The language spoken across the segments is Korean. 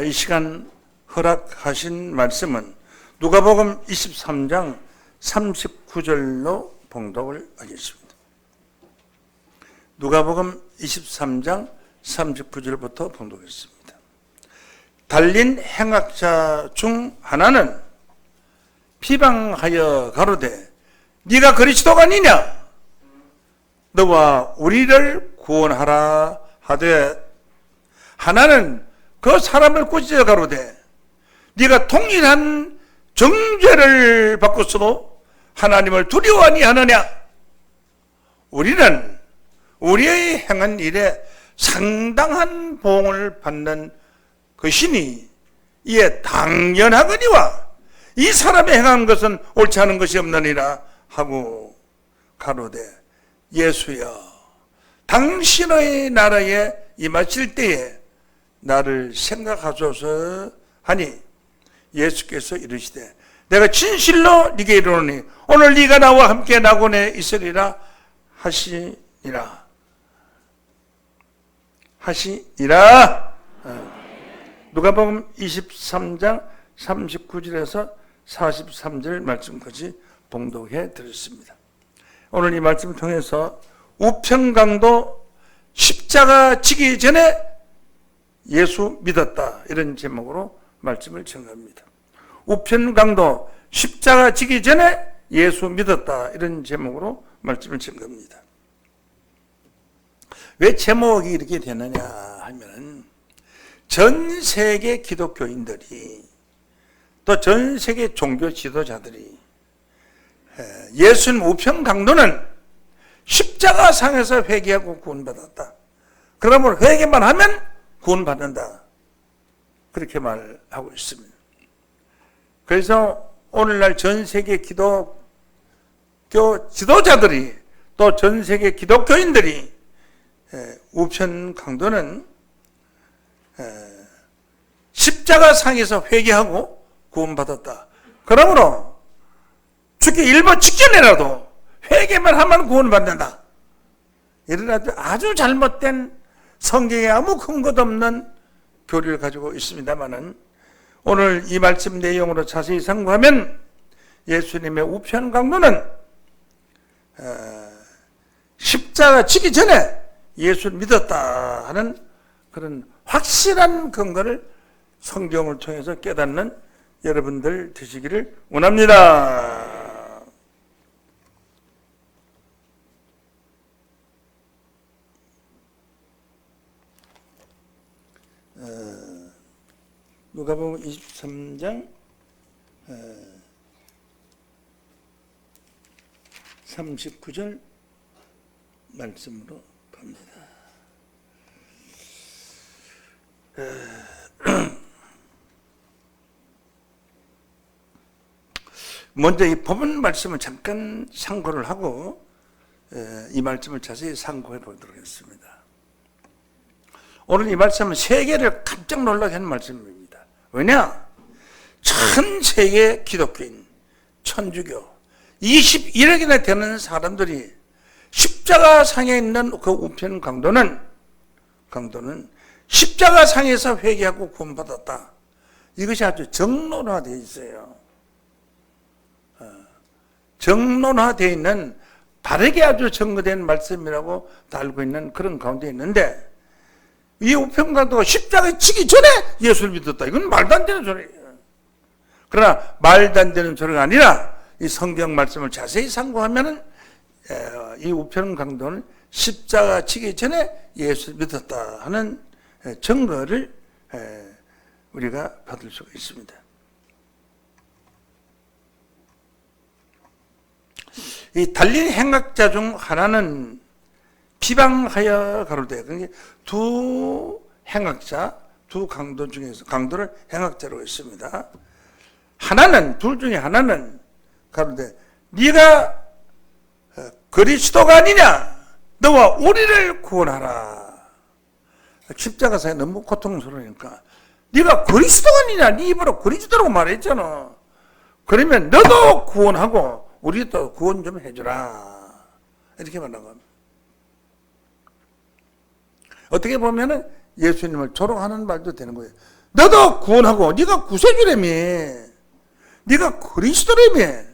이 시간 허락하신 말씀은 누가복음 23장 39절로 봉독을 하겠습니다. 누가복음 23장 39절부터 봉독했습니다. 달린 행악자 중 하나는 비방하여 가로되 네가 그리스도가 아니냐? 너와 우리를 구원하라 하되 하나는 그 사람을 꾸짖어 가로되 네가 통일한 정죄를 받고서도 하나님을 두려워하니 하느냐? 우리는 우리의 행한 일에 상당한 보응을 받는 것이니 이에 당연하거니와 이 사람이 행한 것은 옳지 않은 것이 없느니라 하고 가로되 예수여 당신의 나라에 임하실 때에 나를 생각하소서 하니 예수께서 이르시되 내가 진실로 네게 이르노니 오늘 네가 나와 함께 낙원에 있으리라 하시니라. 누가복음 23장 39절에서 43절 말씀까지 봉독해 드렸습니다. 오늘 이 말씀을 통해서 우편강도 십자가 지기 전에 예수 믿었다 이런 제목으로 말씀을 전합니다. 우편강도 십자가 지기 전에 예수 믿었다 이런 제목으로 말씀을 전합니다. 왜 제목이 이렇게 되느냐 하면 전 세계 기독교인들이 또 전 세계 종교 지도자들이 예수님 우편강도는 십자가상에서 회개하고 구원받았다. 그러면 회개만 하면 구원받는다. 그렇게 말하고 있습니다. 그래서 오늘날 전 세계 기독교 지도자들이 또 전 세계 기독교인들이 우편강도는 십자가상에서 회개하고 구원받았다. 그러므로 죽기 일보 직전이라도 회개만 하면 구원받는다. 이런 아주 잘못된 성경에 아무 근거도 없는 교리를 가지고 있습니다만은 오늘 이 말씀 내용으로 자세히 상고하면 예수님의 우편강도는 십자가 지기 전에 예수를 믿었다 하는 그런 확실한 근거를 성경을 통해서 깨닫는 여러분들 되시기를 원합니다. 누가복음 23장 39절 말씀으로 갑니다. 먼저 이 본문 말씀을 잠깐 상고를 하고 이 말씀을 자세히 상고해 보도록 하겠습니다. 오늘 이 말씀은 세계를 깜짝 놀라게 하는 말씀입니다. 왜냐? 전 세계 기독교인, 천주교 21억이나 되는 사람들이 십자가상에 있는 그 우편 강도는 십자가상에서 회개하고 구원받았다. 이것이 아주 정론화되어 있어요. 정론화되어 있는 바르게 아주 증거된 말씀이라고 다 알고 있는 그런 가운데 있는데 이 우편강도가 십자가에 치기 전에 예수를 믿었다. 이건 말도 안 되는 소리예요. 그러나 말도 안 되는 소리가 아니라 이 성경 말씀을 자세히 상고하면은 이 우편강도는 십자가 치기 전에 예수를 믿었다 하는 증거를 우리가 받을 수가 있습니다. 이 달린 행악자 중 하나는 비방하여 가로되 두 행악자, 두 강도 중에서 강도를 행악자로 했습니다. 하나는 둘 중에 하나는 가로되 네가 그리스도가 아니냐? 너와 우리를 구원하라. 십자가상에 너무 고통스러우니까 네가 그리스도가 아니냐? 네 입으로 그리스도라고 말했잖아. 그러면 너도 구원하고 우리도 구원 좀 해주라. 이렇게 말하고 합니다. 어떻게 보면은 예수님을 조롱하는 말도 되는 거예요. 너도 구원하고 네가 구세주라며. 네가 그리스도라며.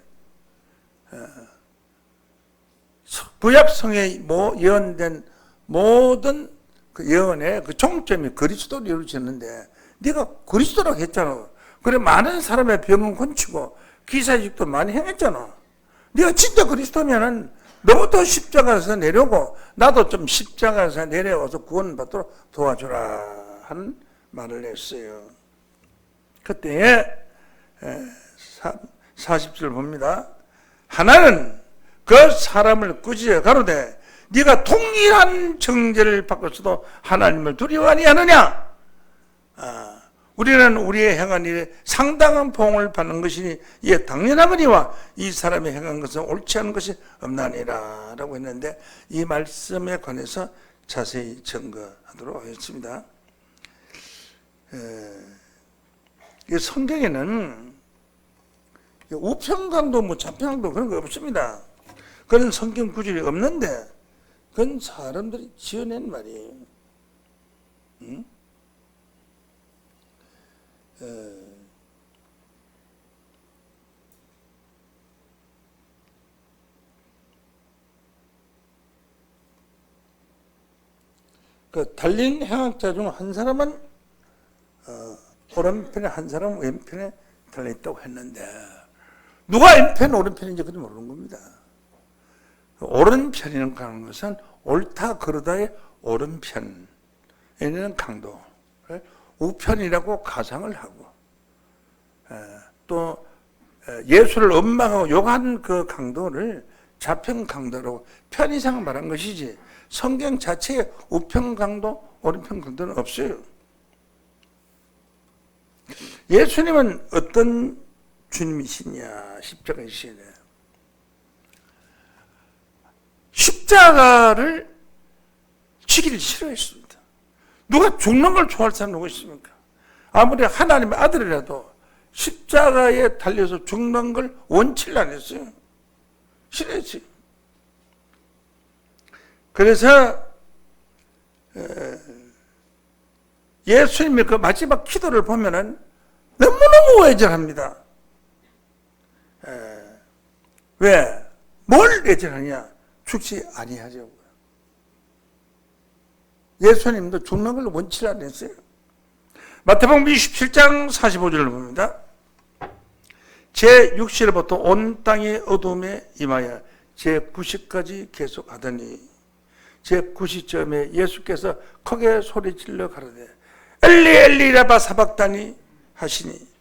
구약성에 예언된 모든 그 예언의 그 종점이 그리스도로 이루어졌는데 네가 그리스도라고 했잖아. 그래 많은 사람의 병은 고치고 기사직도 많이 행했잖아. 네가 진짜 그리스도면은 너부터 십자가에서 내려오고 나도 좀 십자가에서 내려와서 구원받도록 도와주라 하는 말을 했어요. 그때에 40절 봅니다. 하나는 그 사람을 꾸짖어 가로되 네가 동일한 정죄를 받고서도 하나님을 두려워 아니하느냐. 우리는 우리의 행한 일에 상당한 보응을 받는 것이니 이에 당연하거니와 이 사람이 행한 것은 옳지 않은 것이 없나니라 라고 했는데 이 말씀에 관해서 자세히 증거하도록 하겠습니다. 이 성경에는 우편강도 좌편강도 그런 거 없습니다. 그런 성경 구절이 없는데 그건 사람들이 지어낸 말이에요. 응? 그 달린 행악자 중 한 사람은 오른편에 한 사람은 왼편에 달려있다고 했는데 누가 왼편 오른편인지 그도 모르는 겁니다. 오른편이라는 것은 옳다 그러다의 오른편에 있는 강도, 우편이라고 가상을 하고 또 예수를 원망하고 욕한 그 강도를 좌편 강도라고 편의상 말한 것이지 성경 자체에 우편 강도, 오른편 강도는 없어요. 예수님은 어떤 주님이시냐? 십자가이시냐? 십자가를 지기를 싫어했습니다. 누가 죽는 걸 좋아할 사람 누구 있습니까? 아무리 하나님의 아들이라도 십자가에 달려서 죽는 걸 원치를 안 했어요. 싫어했지. 그래서 예수님의 그 마지막 기도를 보면은 너무너무 애절합니다. 왜? 뭘 애절하냐? 죽지 아니하려고요. 예수님도 죽는 걸 원치를 안 했어요. 마태복음 27장 45절을 봅니다. 제 6시로부터 온 땅의 어둠에 임하여 제 9시까지 계속하더니 제 9시쯤에 예수께서 크게 소리질러 가로되 엘리 엘리 라마 사박다니 하시니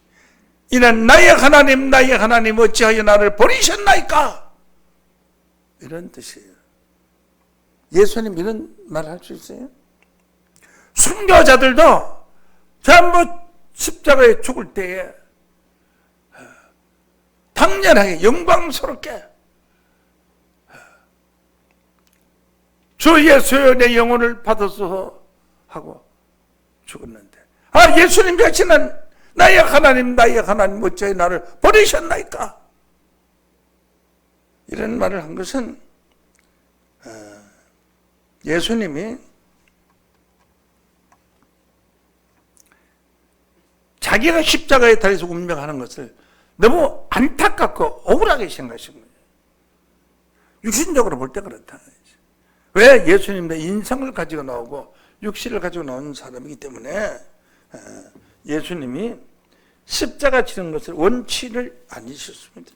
이는 나의 하나님 어찌하여 나를 버리셨나이까. 이런 뜻이에요. 예수님 이런 말 할 수 있어요? 순교자들도 전부 십자가에 죽을 때에 당연하게 영광스럽게 주 예수여 내 영혼을 받아서 하고 죽었는데 예수님 자신은 나의 하나님 어찌하여 나를 버리셨나이까. 이런 말을 한 것은 예수님이 자기가 십자가에 달려서 운명하는 것을 너무 안타깝고 억울하게 생각하신 거예요. 육신적으로 볼 때 그렇다. 왜? 예수님도 인성을 가지고 나오고 육신을 가지고 나온 사람이기 때문에 예수님이 십자가 치는 것을 원치를 아니셨습니다.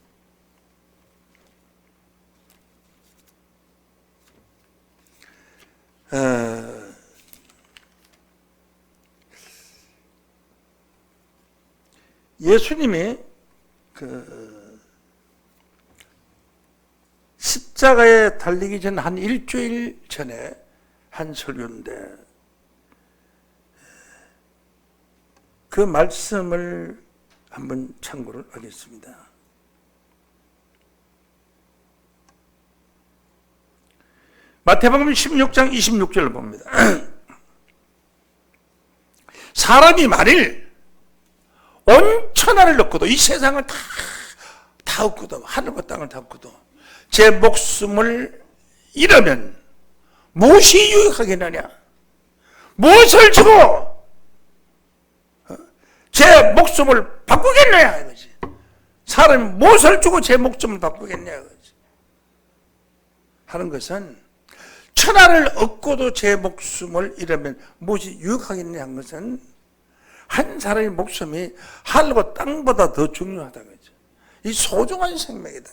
예수님이 십자가에 달리기 전 한 일주일 전에 한 설교인데 그 말씀을 한번 참고를 하겠습니다. 마태복음 16장 26절을 봅니다. 사람이 만일 온 천하를 얻고도 이 세상을 다 얻고도 하늘과 땅을 다 얻고도 제 목숨을 잃으면 무엇이 유익하겠느냐? 무엇을 주고 제 목숨을 바꾸겠냐 이거지. 사람이 무엇을 주고 제 목숨을 바꾸겠냐 이거지. 하는 것은 천하를 얻고도 제 목숨을 잃으면 무엇이 유익하겠냐 한 것은 한 사람의 목숨이 하늘과 땅보다 더 중요하다는 거죠. 이 소중한 생명이다.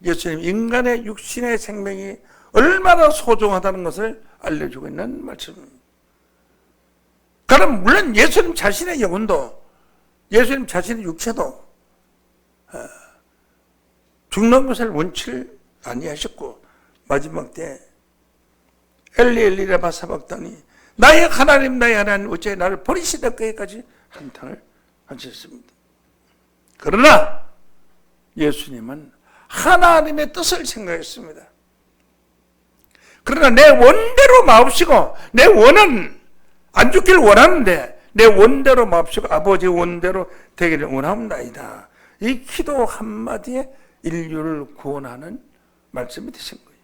예수님 인간의 육신의 생명이 얼마나 소중하다는 것을 알려주고 있는 말씀입니다. 그럼 물론 예수님 자신의 영혼도 예수님 자신의 육체도 죽는 것을 원치 아니하셨고 마지막 때 엘리 엘리 라마 사박다니 나의 하나님 어째 나를 버리시다 거기까지 한탄을 하셨습니다. 그러나 예수님은 하나님의 뜻을 생각했습니다. 그러나 내 원대로 마옵시고 내 원은 안 죽길 원하는데 내 원대로 마옵시고 아버지 원대로 되기를 원합니다이다. 이 기도 한마디에 인류를 구원하는 말씀이 되신 거예요.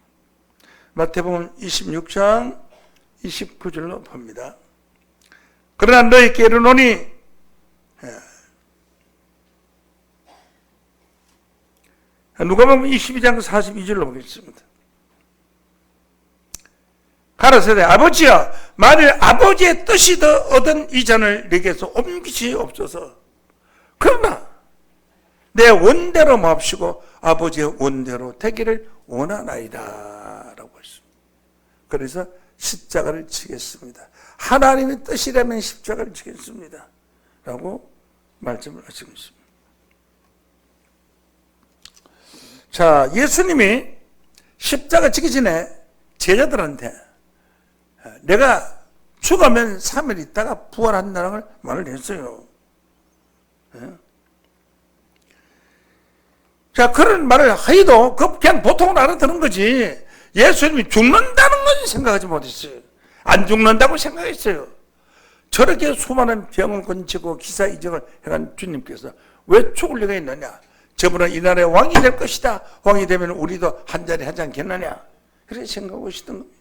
마태복음 26장 29절로 봅니다. 그러나 너희께 이르노니 누가복음 22장 42절로 보겠습니다. 가라사대 아버지여 만일 아버지의 뜻이 더 얻은 이 잔을 내게서 옮기시옵소서. 그러나 내 원대로 마옵시고 아버지의 원대로 되기를 원하나이다 라고 했습니다. 그래서 십자가를 지겠습니다. 하나님의 뜻이라면 십자가를 지겠습니다 라고 말씀을 하시고 있습니다. 자, 예수님이 십자가 지기 전에 제자들한테 내가 죽으면 3일 있다가 부활한다는 걸 말을 했어요. 자, 그런 말을 해도 그냥 보통은 알아듣는 거지. 예수님이 죽는다는 건 생각하지 못했어요. 안 죽는다고 생각했어요. 저렇게 수많은 병을 건치고 기사이적을 해간 주님께서 왜 죽을 리가 있느냐. 저분은 이 나라의 왕이 될 것이다. 왕이 되면 우리도 한 자리 하지 않겠느냐. 그렇게 생각하고 있었던 겁니다.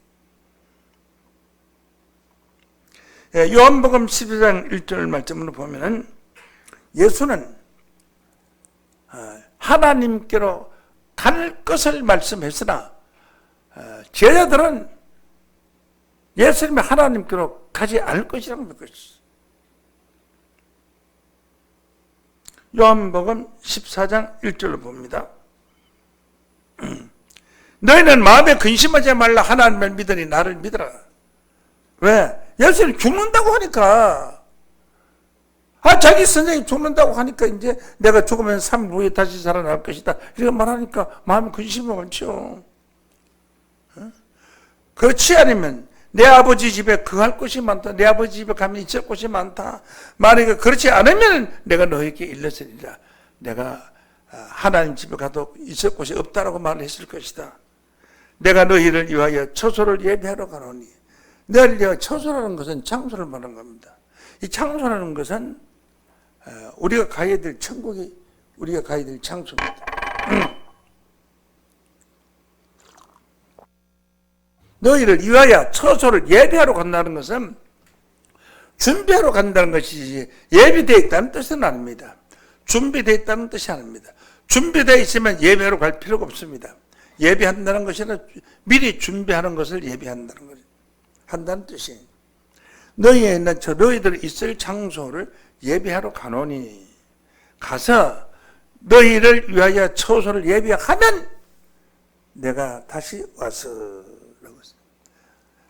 요한복음 12장 1절 말씀으로 보면은 예수는 하나님께로 갈 것을 말씀했으나 제자들은 예수님이 하나님께로 가지 않을 것이라고 믿고 있었어요. 요한복음 14장 1절로 봅니다. 너희는 마음에 근심하지 말라. 하나님을 믿으니 나를 믿으라. 왜? 예수님 죽는다고 하니까 자기 선생님 죽는다고 하니까 이제 내가 죽으면 3일 후에 다시 살아날 것이다 이렇게 말하니까 마음에 근심이 많죠. 그렇지 않으면 내 아버지 집에 거할 곳이 많다. 내 아버지 집에 가면 있을 곳이 많다. 만약에 그렇지 않으면 내가 너에게 일렀으리라. 내가 하나님 집에 가도 있을 곳이 없다라고 말을 했을 것이다. 내가 너희를 위하여 처소를 예비하러 가노니. 너희를 위하여 처소라는 것은 장소를 말하는 겁니다. 이 장소라는 것은 우리가 가야 될 천국이 우리가 가야 될 장소입니다. 너희를 위하여 처소를 예비하러 간다는 것은 준비하러 간다는 것이지 예비되어 있다는 뜻은 아닙니다. 준비되어 있다는 뜻이 아닙니다. 준비되어 있으면 예배하러 갈 필요가 없습니다. 예배한다는 것은 미리 준비하는 것을 예배한다는 거죠. 한다는 뜻이에요. 너희들 있을 장소를 예배하러 가노니 가서 너희를 위하여 처소를 예배하면 내가 다시 와서 라고 했어요.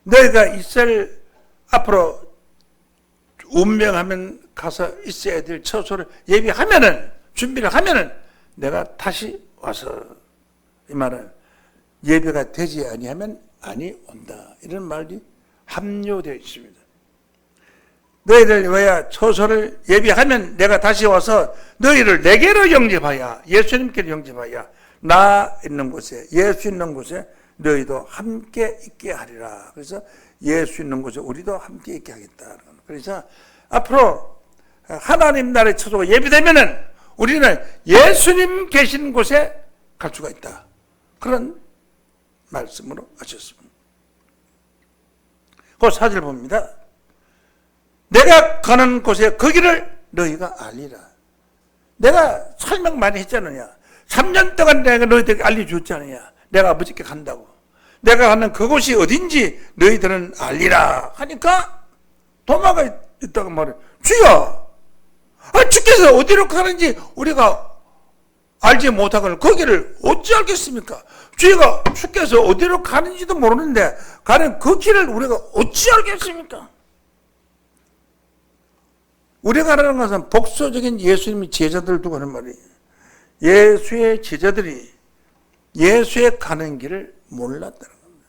너희가 있을 앞으로 운명하면 가서 있어야 될 처소를 예비하면은 준비를 하면은 내가 다시 와서 이 말은 예배가 되지 아니하면 아니 온다 이런 말이 함유되어 있습니다. 너희를 위하여 처소를 예비하면 내가 다시 와서 너희를 내게로 영접하여 예수님께로 영접하여 나 있는 곳에 예수 있는 곳에 너희도 함께 있게 하리라. 그래서 예수 있는 곳에 우리도 함께 있게 하겠다. 그래서 앞으로 하나님 나라의 처소가 예비되면은 우리는 예수님 계신 곳에 갈 수가 있다. 그런 말씀으로 하셨습니다. 그 4절 봅니다. 내가 가는 곳에 거기를 너희가 알리라. 내가 설명 많이 했잖느냐. 3년 동안 내가 너희들에게 알려줬잖느냐. 내가 아버지께 간다고. 내가 가는 그곳이 어딘지 너희들은 알리라 하니까 도마가 있다고 말해. 주여, 주께서 어디로 가는지 우리가 알지 못하거늘 거기를 어찌 알겠습니까? 주께서 어디로 가는지도 모르는데 가는 그 길을 우리가 어찌 알겠습니까? 우리가 가라는 것은 복수적인 예수님의 제자들을 두고 하는 말이에요. 예수의 제자들이 예수의 가는 길을 몰랐다는 겁니다.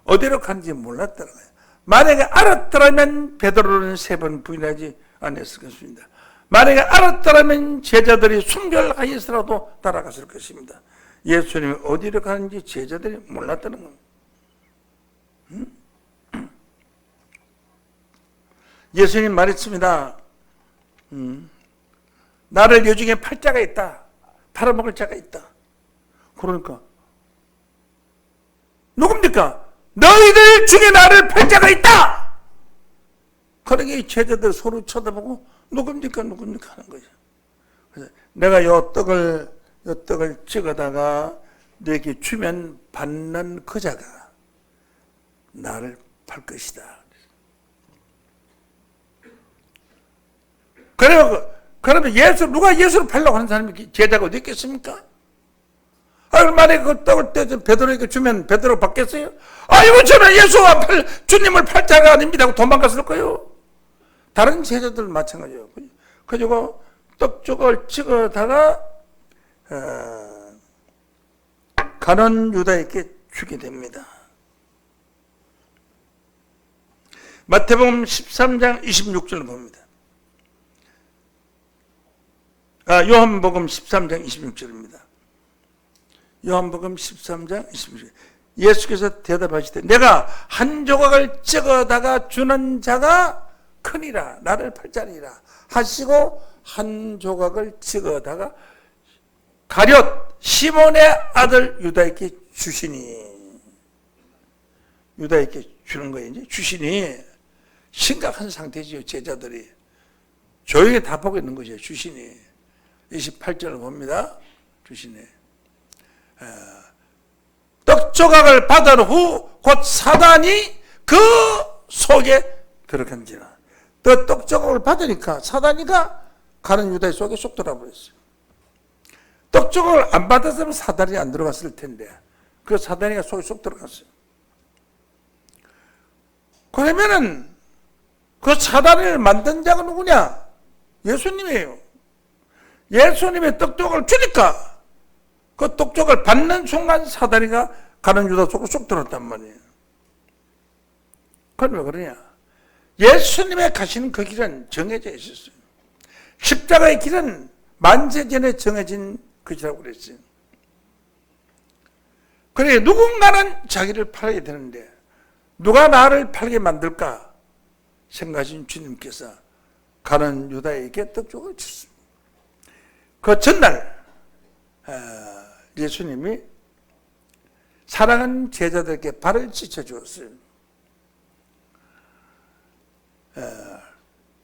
어디로 가는지 몰랐다는 거예요. 만약에 알았더라면 베드로는 3번 부인하지 않았을 것입니다. 만약에 알았더라면 제자들이 순결하여서라도 따라갔을 것입니다. 예수님이 어디로 가는지 제자들이 몰랐다는 겁니다. 예수님 말했습니다. 나를 여중에 팔 자가 있다. 팔아먹을 자가 있다. 그러니까 누굽니까? 너희들 중에 나를 팔 자가 있다. 그러게 이 제자들 서로 쳐다보고 누굽니까 하는 거죠. 그래서 내가 요 떡을 찍어다가 너에게 주면 받는 그 자가 나를 팔 것이다. 그러면 누가 예수를 팔려고 하는 사람이 제자가 어디 있겠습니까? 만약에 그 떡을 베드로에게 주면 베드로 받겠어요? 이거 저는 주님을 팔 자가 아닙니다 하고 도망갔을 거예요. 다른 제자들 마찬가지예요. 그리고 떡 조각을 찍어다가 가는 유다에게 주게 됩니다. 마태복음 13장 26절을 봅니다. 요한복음 13장 26절입니다. 요한복음 13장 26절. 예수께서 대답하시되 내가 한 조각을 찍어다가 주는 자가 크니라. 나를 팔 자니라 하시고 한 조각을 찍어다가 가룟 시몬의 아들 유다에게 주시니. 유다에게 주는 거예요. 이제 주시니. 심각한 상태지요. 제자들이 조용히 다 보고 있는 거죠. 주시니. 28절을 봅니다. 주시니. 떡 조각을 받은 후 곧 사단이 그 속에 들어간지라. 또 떡 조각을 받으니까 사단이가 가는 유다의 속에 쏙 들어버렸어요. 떡 조각을 안 받았으면 사단이 안 들어갔을 텐데 그 사단이가 속에 쏙 들어갔어요. 그러면은 그 사단을 만든 자가 누구냐? 예수님이에요. 예수님의 떡 조각을 주니까 그 떡 조각을 받는 순간 사단이가 가는 유다 속으로 쏙 들어왔단 말이에요. 그건 왜 그러냐? 예수님의 가시는 그 길은 정해져 있었어요. 십자가의 길은 만세전에 정해진 것이라고 그랬어요. 그래 누군가는 자기를 팔아야 되는데 누가 나를 팔게 만들까 생각하신 주님께서 가는 유다에게 떡 조각을 줬습니다. 그 전날 예수님이 사랑하는 제자들에게 발을 씻어주었어요.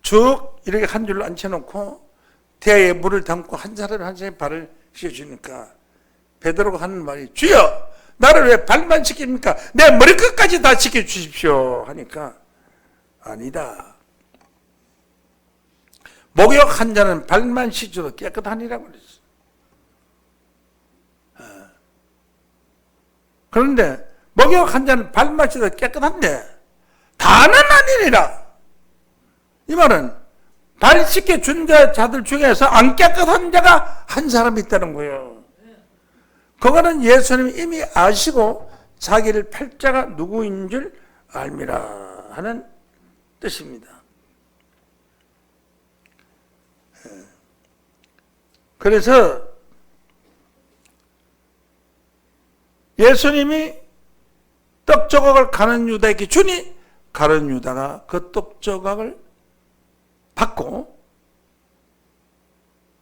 쭉 이렇게 한 줄로 앉혀놓고 대야에 물을 담고 한 사람이 한 사람이 발을 씻어주니까 베드로가 하는 말이 주여 나를 왜 발만 씻깁니까? 내 머리끝까지 다 씻겨주십시오 하니까 아니다. 목욕한 자는 발만 씻어도 깨끗하니라고 그랬어. 그런데 목욕한 자는 발만 씻어도 깨끗한데 다는 아니니라. 이 말은 발 씻겨준 자들 중에서 안 깨끗한 자가 한 사람 있다는 거예요. 그거는 예수님이 이미 아시고 자기를 팔 자가 누구인 줄 알미라 하는 뜻입니다. 그래서 예수님이 떡 조각을 가는 유다에게 주니 가는 유다가 그 떡 조각을 받고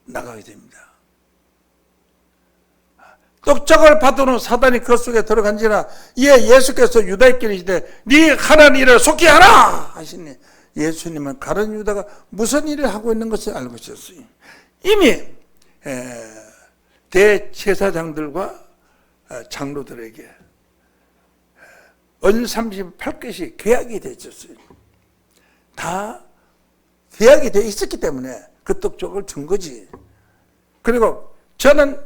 나가게 됩니다. 떡 조각을 받은 후 사단이 그 속에 들어간지라 이에 예수께서 유다에게 이르시되 네 하는 일을 속히 하라 하시니 예수님은 가룟 유다가 무슨 일을 하고 있는 것을 알고 있었어요. 이미 대제사장들과 장로들에게 은 38개씩 계약이 되어 있었어요. 다 계약이 되어 있었기 때문에 그 떡조각을 준 거지. 그리고 저는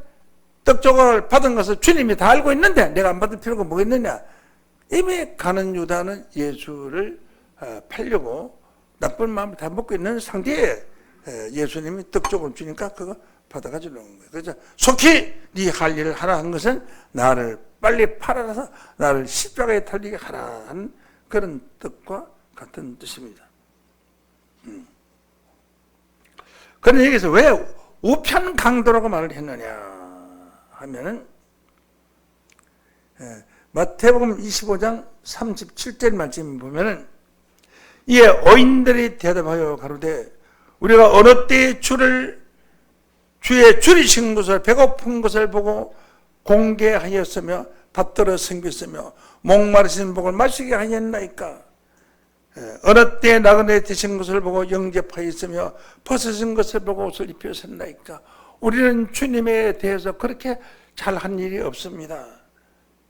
떡조각을 받은 것을 주님이 다 알고 있는데 내가 안 받을 필요가 뭐겠느냐. 이미 가룟 유다는 예수를 팔려고 나쁜 마음을 다 먹고 있는 상태에 예수님이 떡조각을 주니까 그거 받아가지고 오는 거예요. 그래서 속히 네 할 일을 하라 한 것은 나를 빨리 팔아서 나를 십자가에 달리게 하라 한 그런 뜻과 같은 뜻입니다. 그런데 여기서 왜 우편 강도라고 말을 했느냐 하면은 마태복음 25장 37절 말씀 보면은 이에 어인들이 대답하여 가로되 우리가 어느 때에 주의 줄이신 것을 배고픈 것을 보고 공개하였으며 받들어 섬겼으며 목마르신 복을 마시게 하였나이까. 어느 때에 나그네 드신 것을 보고 영접하였으며 벗으신 것을 보고 옷을 입혔었나이까. 우리는 주님에 대해서 그렇게 잘한 일이 없습니다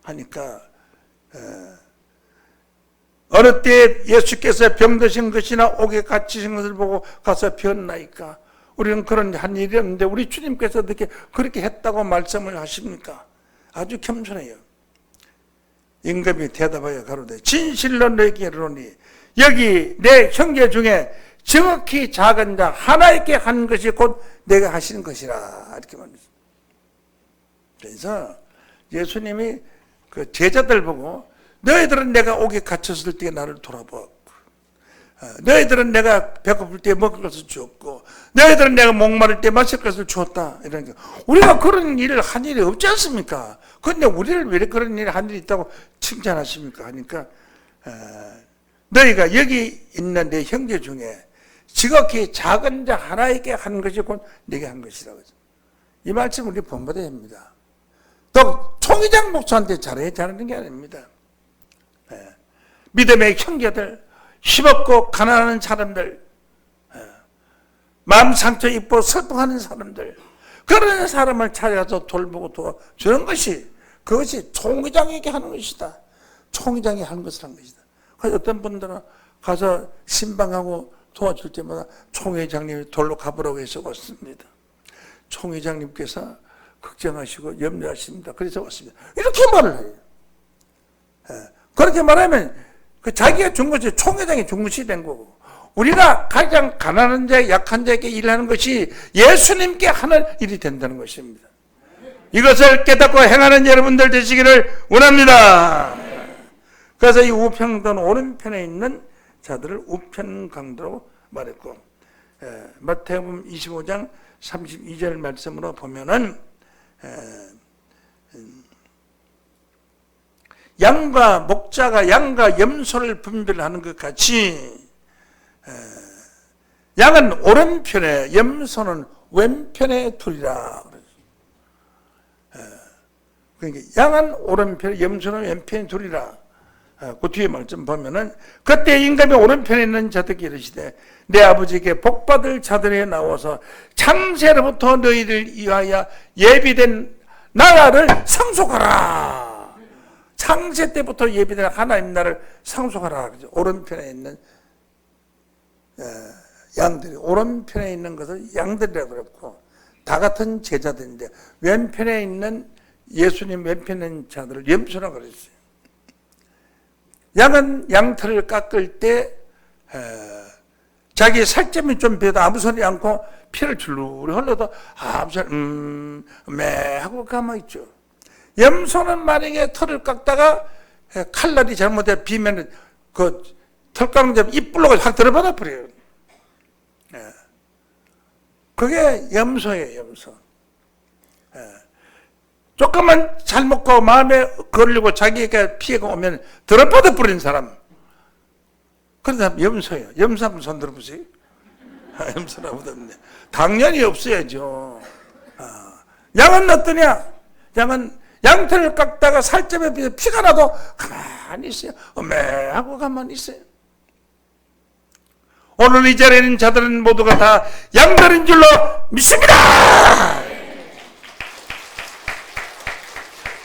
하니까 어느 때에 예수께서 병드신 것이나 옥에 갇히신 것을 보고 가서 비었나이까. 우리는 그런 한 일이 없는데 우리 주님께서 어떻게 그렇게 했다고 말씀을 하십니까? 아주 겸손해요. 임금이 대답하여 가로되 진실로 너희에게 이르노니 여기 내 형제 중에 정확히 작은 자 하나에게 한 것이 곧 내가 하시는 것이라 이렇게 말했어요. 그래서 예수님이 그 제자들 보고 너희들은 내가 옥에 갇혔을 때 나를 돌아보았고 너희들은 내가 배고플 때 먹을 것을 주었고 너희들은 내가 목마를 때 마실 것을 주었다. 이러니까 우리가 그런 일을 한 일이 없지 않습니까? 그런데 우리를 왜 그런 일을 한 일이 있다고 칭찬하십니까? 하니까 너희가 여기 있는 내 형제 중에 지극히 작은 자 하나에게 한 것이 곧 내게 한 것이라고 하죠. 이 말씀 우리 본받아야 합니다. 또 총회장 목사한테 잘하는 게 아닙니다. 믿음의 형제들, 힘없고 가난한 사람들, 마음 상처 입고 슬퍼하는 사람들, 그런 사람을 찾아가서 돌보고 도와주는 것이 그것이 총회장에게 하는 것이다. 총회장이 하는 것을 한 것이다. 그래서 어떤 분들은 가서 신방하고 도와줄 때마다 총회장님이 돌로 가보라고 해서 왔습니다. 총회장님께서 걱정하시고 염려하십니다. 그래서 왔습니다. 이렇게 말을 해요. 그렇게 말하면 그 자기가 준 것이 총회장이 준 것이 된 거고 우리가 가장 가난한 자, 약한 자에게 일하는 것이 예수님께 하는 일이 된다는 것입니다. 이것을 깨닫고 행하는 여러분들 되시기를 원합니다. 그래서 이 우편강 오른편에 있는 자들을 우편강도라고 말했고 마태복음 25장 32절 말씀으로 보면은 양과 목자가 양과 염소를 분별하는 것 같이 양은 오른편에 염소는 왼편에 두리라. 그러니까 양은 오른편에 염소는 왼편에 두리라. 그 뒤에 말씀 보면은 그때 임금이 오른편에 있는 자들에게 이르시되 내 아버지께 복받을 자들에 나와서 창세로부터 너희를 위하여 예비된 나라를 상속하라. 창세 때부터 예비된 하나님 나라를 상속하라. 오른편에 있는 양들이 오른편에 있는 것을 양들이라고 그랬고 다 같은 제자들인데 왼편에 있는 예수님 왼편에 있는 자들을 염소라고 그랬어요. 양은 양털을 깎을 때 자기 살점이 좀 비어도 아무 소리 않고 피를 줄줄이 흘러도 아무 소리 매 하고 가만히 있죠. 염소는 만약에 털을 깎다가 칼날이 잘못해 비면 그 털 깎는 점 이불로 확 들어받아 버려요. 그게 염소예요, 염소. 조금만 잘 먹고 마음에 걸리고 자기에게 피해가 오면 들어받아 버린 사람. 그런 사람 염소예요. 염소 한번 손 들어보세요. 염소라고 하던데. 당연히 없어야죠. 양은 어떠냐? 양은 양털을 깎다가 살점에 비해 피가 나도 가만히 있어요. 매하고 가만히 있어요. 오늘 이 자리에 있는 자들은 모두가 다 양들인 줄로 믿습니다.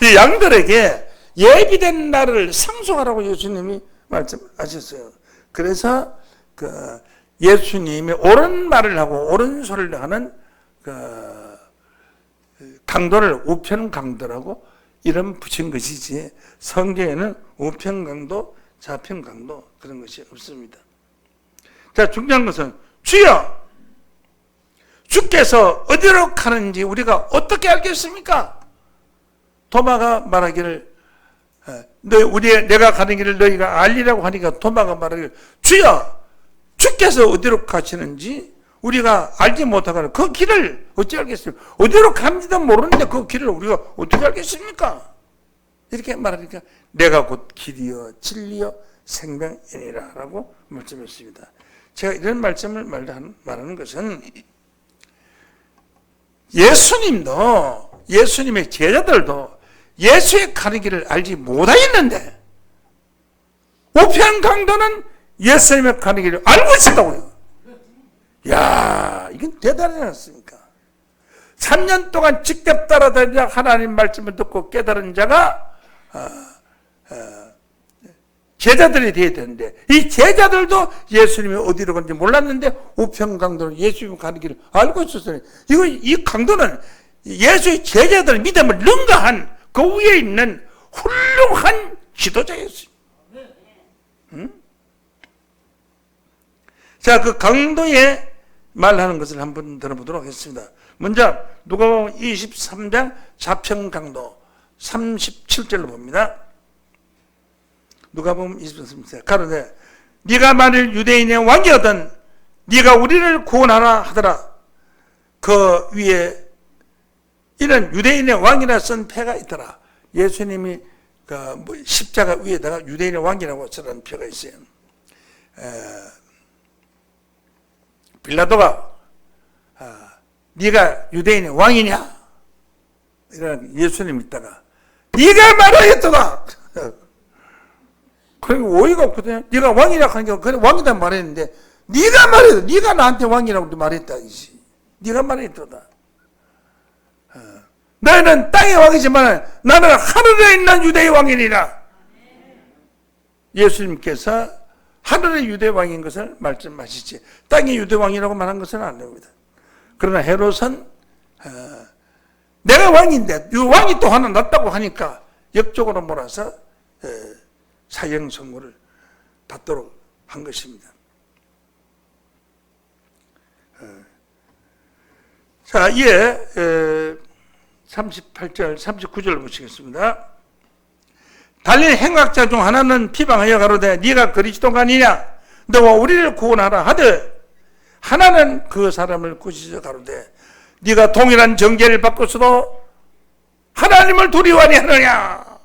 이 양들에게 예비된 날을 상속하라고 예수님이 말씀하셨어요. 그래서 그 예수님이 옳은 말을 하고 옳은 소리를 하는 그 강도를 우편 강도라고 이름 붙인 것이지, 성경에는 우편 강도, 좌편 강도 그런 것이 없습니다. 자, 중요한 것은 주여, 주께서 어디로 가는지 우리가 어떻게 알겠습니까? 도마가 말하기를 내가 가는 길을 너희가 알리라고 하니까 도마가 말하기를 주여, 주께서 어디로 가시는지 우리가 알지 못하거나 그 길을 어찌 알겠습니까? 어디로 가는지도 모르는데 그 길을 우리가 어떻게 알겠습니까? 이렇게 말하니까 내가 곧 길이요 진리요 생명이니라 라고 말씀했습니다. 제가 이런 말씀을 말하는 것은 예수님도, 예수님의 제자들도 예수의 가는 길을 알지 못하였는데 우편 강도는 예수님의 가는 길을 알고 있었다고요. 야, 이건 대단하지 않습니까? 3년 동안 직접 따라다니자 하나님 말씀을 듣고 깨달은 자가 제자들이 되어야 되는데, 이 제자들도 예수님이 어디로 가는지 몰랐는데 우편 강도는 예수님이 가는 길을 알고 있었어요. 이 강도는 예수의 제자들의 믿음을 능가한 그 위에 있는 훌륭한 지도자였어요. 응? 자, 그 강도의 말하는 것을 한번 들어보도록 하겠습니다. 먼저 누가복음 23장 좌편 강도 37절로 봅니다. 누가복음 23장 가로되 네가 만일 유대인의 왕이거든 네가 우리를 구원하라 하더라. 그 위에 이는 유대인의 왕이라 쓴 표가 있더라. 예수님이 그 십자가 위에다가 유대인의 왕이라고 쓰는 표가 있어요. 빌라도가 네가 유대인의 왕이냐? 이런 예수님 있다가 네가 말하였더라. 그게 오해가 없거든요. 네가 왕이라고 하니까 그래 왕이다 말했는데 네가 말했다. 네가 나한테 왕이라고 말했다. 네가 말했더라. 너희는 땅의 왕이지만 나는 하늘에 있는 유대의 왕이니라. 예수님께서 하늘의 유대 왕인 것을 말씀하시지 땅의 유대 왕이라고 말한 것은 아닙니다. 그러나 헤롯은 내가 왕인데 이 왕이 또 하나 낫다고 하니까 역적으로 몰아서 사형 선고를 받도록 한 것입니다. 자, 이에 38절, 39절을 보시겠습니다. 달린 행악자 중 하나는 비방하여 가로되 네가 그리스도가 아니냐 너와 우리를 구원하라 하되 하나는 그 사람을 꾸짖어 가로되 네가 동일한 정죄를 받고서도 하나님을 두려워하니 하느냐.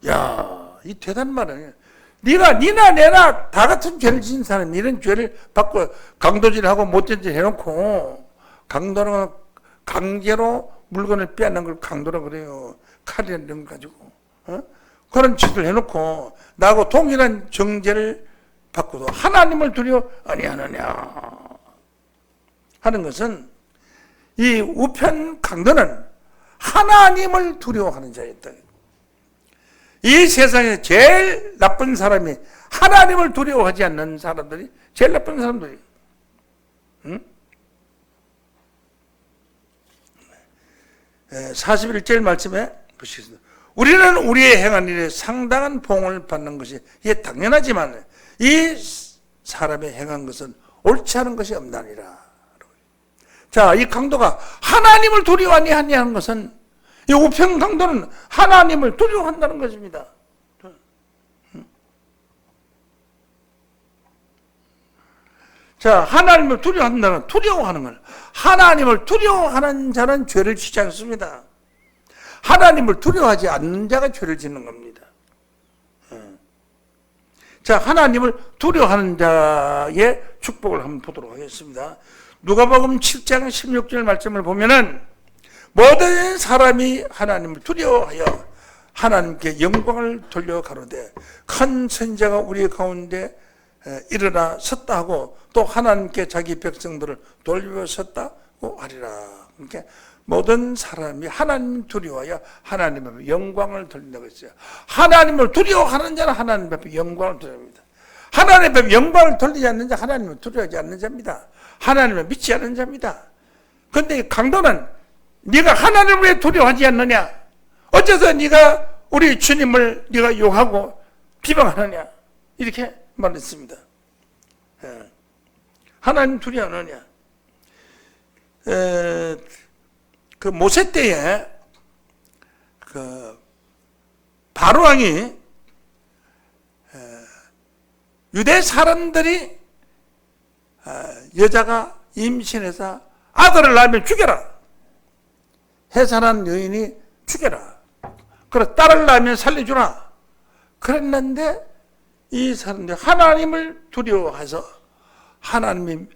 야, 이 대단한 말이야. 니나 내나 다 같은 죄를 지은 사람이 이런 죄를 받고 강도질하고 못된 짓 해놓고 강도는 강제로 물건을 빼앗는 걸 강도라 그래요. 칼이라는 걸 가지고 그런 짓을 해놓고 나하고 동일한 정죄를 받고도 하나님을 두려워 아니하느냐 하는 것은 이 우편 강도는 하나님을 두려워하는 자였다. 이 세상에 제일 나쁜 사람이 하나님을 두려워하지 않는 사람들이 제일 나쁜 사람들이에요. 응? 41절 말씀에 보시겠습니다. 우리는 우리의 행한 일에 상당한 봉을 받는 것이 이게 당연하지만 이 사람의 행한 것은 옳지 않은 것이 없나니라. 자, 이 강도가 하나님을 두려워하니 하는 것은 이 우편 강도는 하나님을 두려워한다는 것입니다. 자, 하나님을 두려워한다는 두려워하는 걸 하나님을 두려워하는 자는 죄를 짓지 않습니다. 하나님을 두려워하지 않는 자가 죄를 짓는 겁니다. 자, 하나님을 두려워하는 자의 축복을 한번 보도록 하겠습니다. 누가복음 7장 16절 말씀을 보면은 모든 사람이 하나님을 두려워하여 하나님께 영광을 돌려 가로되 큰 선지자가 우리 가운데 일어나 섰다 하고 또 하나님께 자기 백성들을 돌려섰다고 하리라. 그러니까 모든 사람이 하나님 두려워야 하나님 앞에 영광을 돌린다고 했어요. 하나님을 두려워하는 자는 하나님 앞에 영광을 돌립니다. 하나님 앞에 영광을 돌리지 않는 자 하나님을 두려워하지 않는 자입니다. 하나님을 믿지 않는 자입니다. 그런데 강도는 네가 하나님을 왜 두려워하지 않느냐? 어째서 네가 우리 주님을 네가 욕하고 비방하느냐? 이렇게 말했습니다. 하나님 두려워하느냐? 그 모세 때에 그 바로 왕이 유대 사람들이 여자가 임신해서 아들을 낳으면 죽여라. 해산한 여인이 죽여라. 그래 딸을 낳으면 살려주라. 그랬는데 이 사람들이 하나님을 두려워해서 하나님이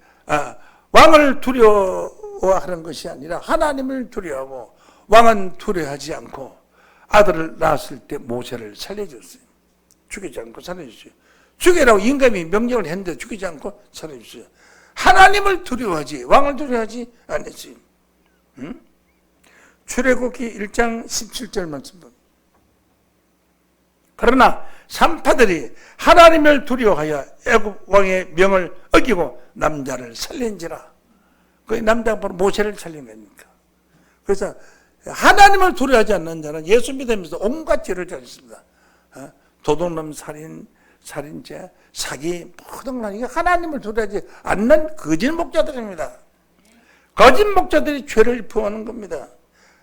왕을 두려워하는 것이 아니라 하나님을 두려워하고 왕은 두려워하지 않고 아들을 낳았을 때 모세를 살려줬어요. 죽이지 않고 살려줬어요. 죽이라고 임금이 명령을 했는데 죽이지 않고 살려줬어요. 하나님을 두려워하지 왕을 두려워하지 않았어요. 응? 출애굽기 1장 17절 말씀 봅니다. 그러나 산파들이 하나님을 두려워하여 애굽 왕의 명을 어기고 남자를 살린지라. 그 남자가 바로 모세를 살린 겁니까? 그래서 하나님을 두려워하지 않는 자는 예수 믿으면서 온갖 죄를 저질렀습니다. 도둑놈, 살인죄, 사기, 모든 것. 이게 하나님을 두려워하지 않는 거짓 목자들입니다. 거짓 목자들이 죄를 부하는 겁니다.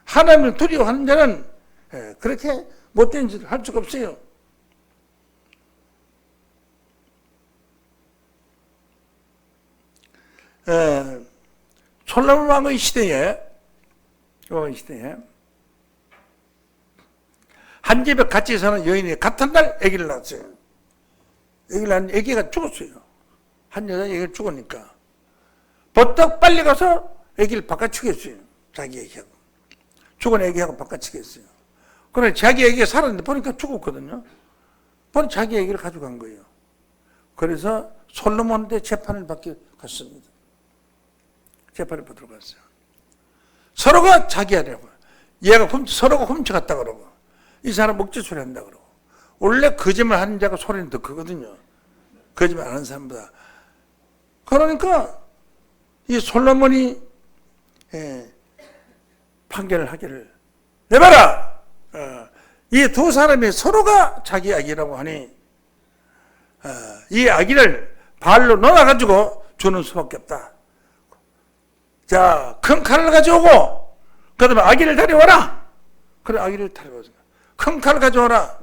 하나님을 두려워하는 자는 그렇게 못된 짓을 할 수가 없어요. 솔로몬 왕의 시대에 한 집에 같이 사는 여인이 같은 날 아기를 낳았어요. 아기를 낳은 아기가 죽었어요. 한 여자 아기가 죽으니까 버떡 빨리 가서 아기를 바꿔치겠어요. 자기 아기하고 죽은 아기하고 바꿔치겠어요. 그런데 자기 아기가 살았는데 보니까 죽었거든요. 보니 자기 아기를 가져간 거예요. 그래서 솔로몬한테 재판을 받게 갔습니다. 재판을 받으러 갔어요. 서로가 자기 아내라고. 서로가 훔쳐갔다 그러고 이 사람 먹지소리 한다 그러고. 원래 거짓말 하는 자가 소리는 더 크거든요. 거짓말 안 하는 사람보다. 그러니까 이 솔로몬이 판결을 하기를 내봐라. 이 두 사람이 서로가 자기 아기라고 하니 이 아기를 발로 놓아가지고 주는 수밖에 없다. 자, 큰 칼을 가져오고 그 다음에 아기를 데려와라. 그래 아기를 데려와서 큰 칼을 가져와라.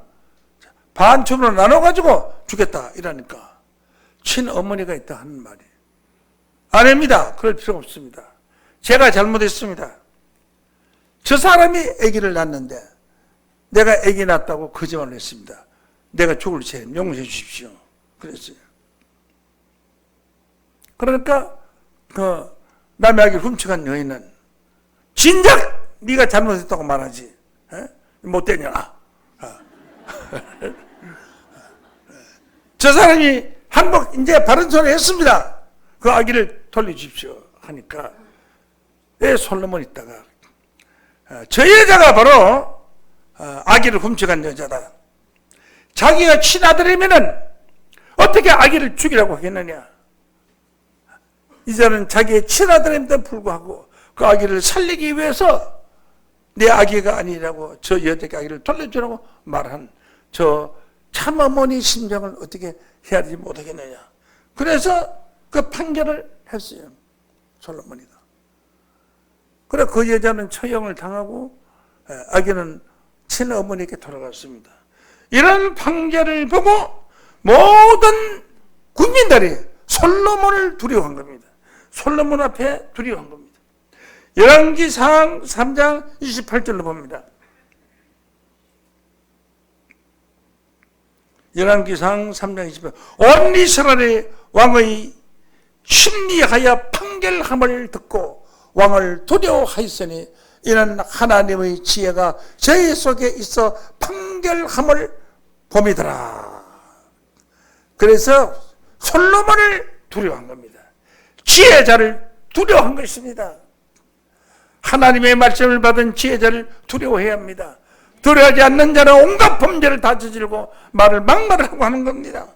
반쯤으로 나눠가지고 주겠다 이러니까 친어머니가 있다 하는 말이 아닙니다. 그럴 필요 없습니다. 제가 잘못했습니다. 저 사람이 아기를 낳았는데 내가 아기 낳았다고 거짓말을 했습니다. 내가 죽을 죄 용서해 주십시오. 그랬어요. 그러니까 그 남의 아기를 훔쳐간 여인은 진작 네가 잘못했다고 말하지. 못되냐. 저 사람이 한번 이제 바른 소리 했습니다. 그 아기를 돌려주십시오 하니까 솔로몬 있다가 저 여자가 바로 아기를 훔쳐간 여자다. 자기가 친아들이면은 어떻게 아기를 죽이라고 하겠느냐. 이제는 자기의 친아들임에도 불구하고 그 아기를 살리기 위해서 내 아기가 아니라고 저 여자의 아기를 돌려주라고 말한 저 참어머니 심정을 어떻게 헤아리지 못하겠느냐. 그래서 그 판결을 했어요. 솔로몬이가. 그래 그 여자는 처형을 당하고 아기는 친어머니께 돌아갔습니다. 이런 판결을 보고 모든 국민들이 솔로몬을 두려워한 겁니다. 솔로몬 앞에 두려워한 겁니다. 열왕기상 3장 28절로 봅니다. 열왕기상 3장 28절 온 이스라엘의 왕의 심리하여 판결함을 듣고 왕을 두려워하였으니 이는 하나님의 지혜가 저희 속에 있어 판결함을 봄이더라. 그래서 솔로몬을 두려워한 겁니다. 지혜자를 두려워한 것입니다. 하나님의 말씀을 받은 지혜자를 두려워해야 합니다. 두려워하지 않는 자는 온갖 범죄를 다 저지르고 말을 막말을 하고 하는 겁니다.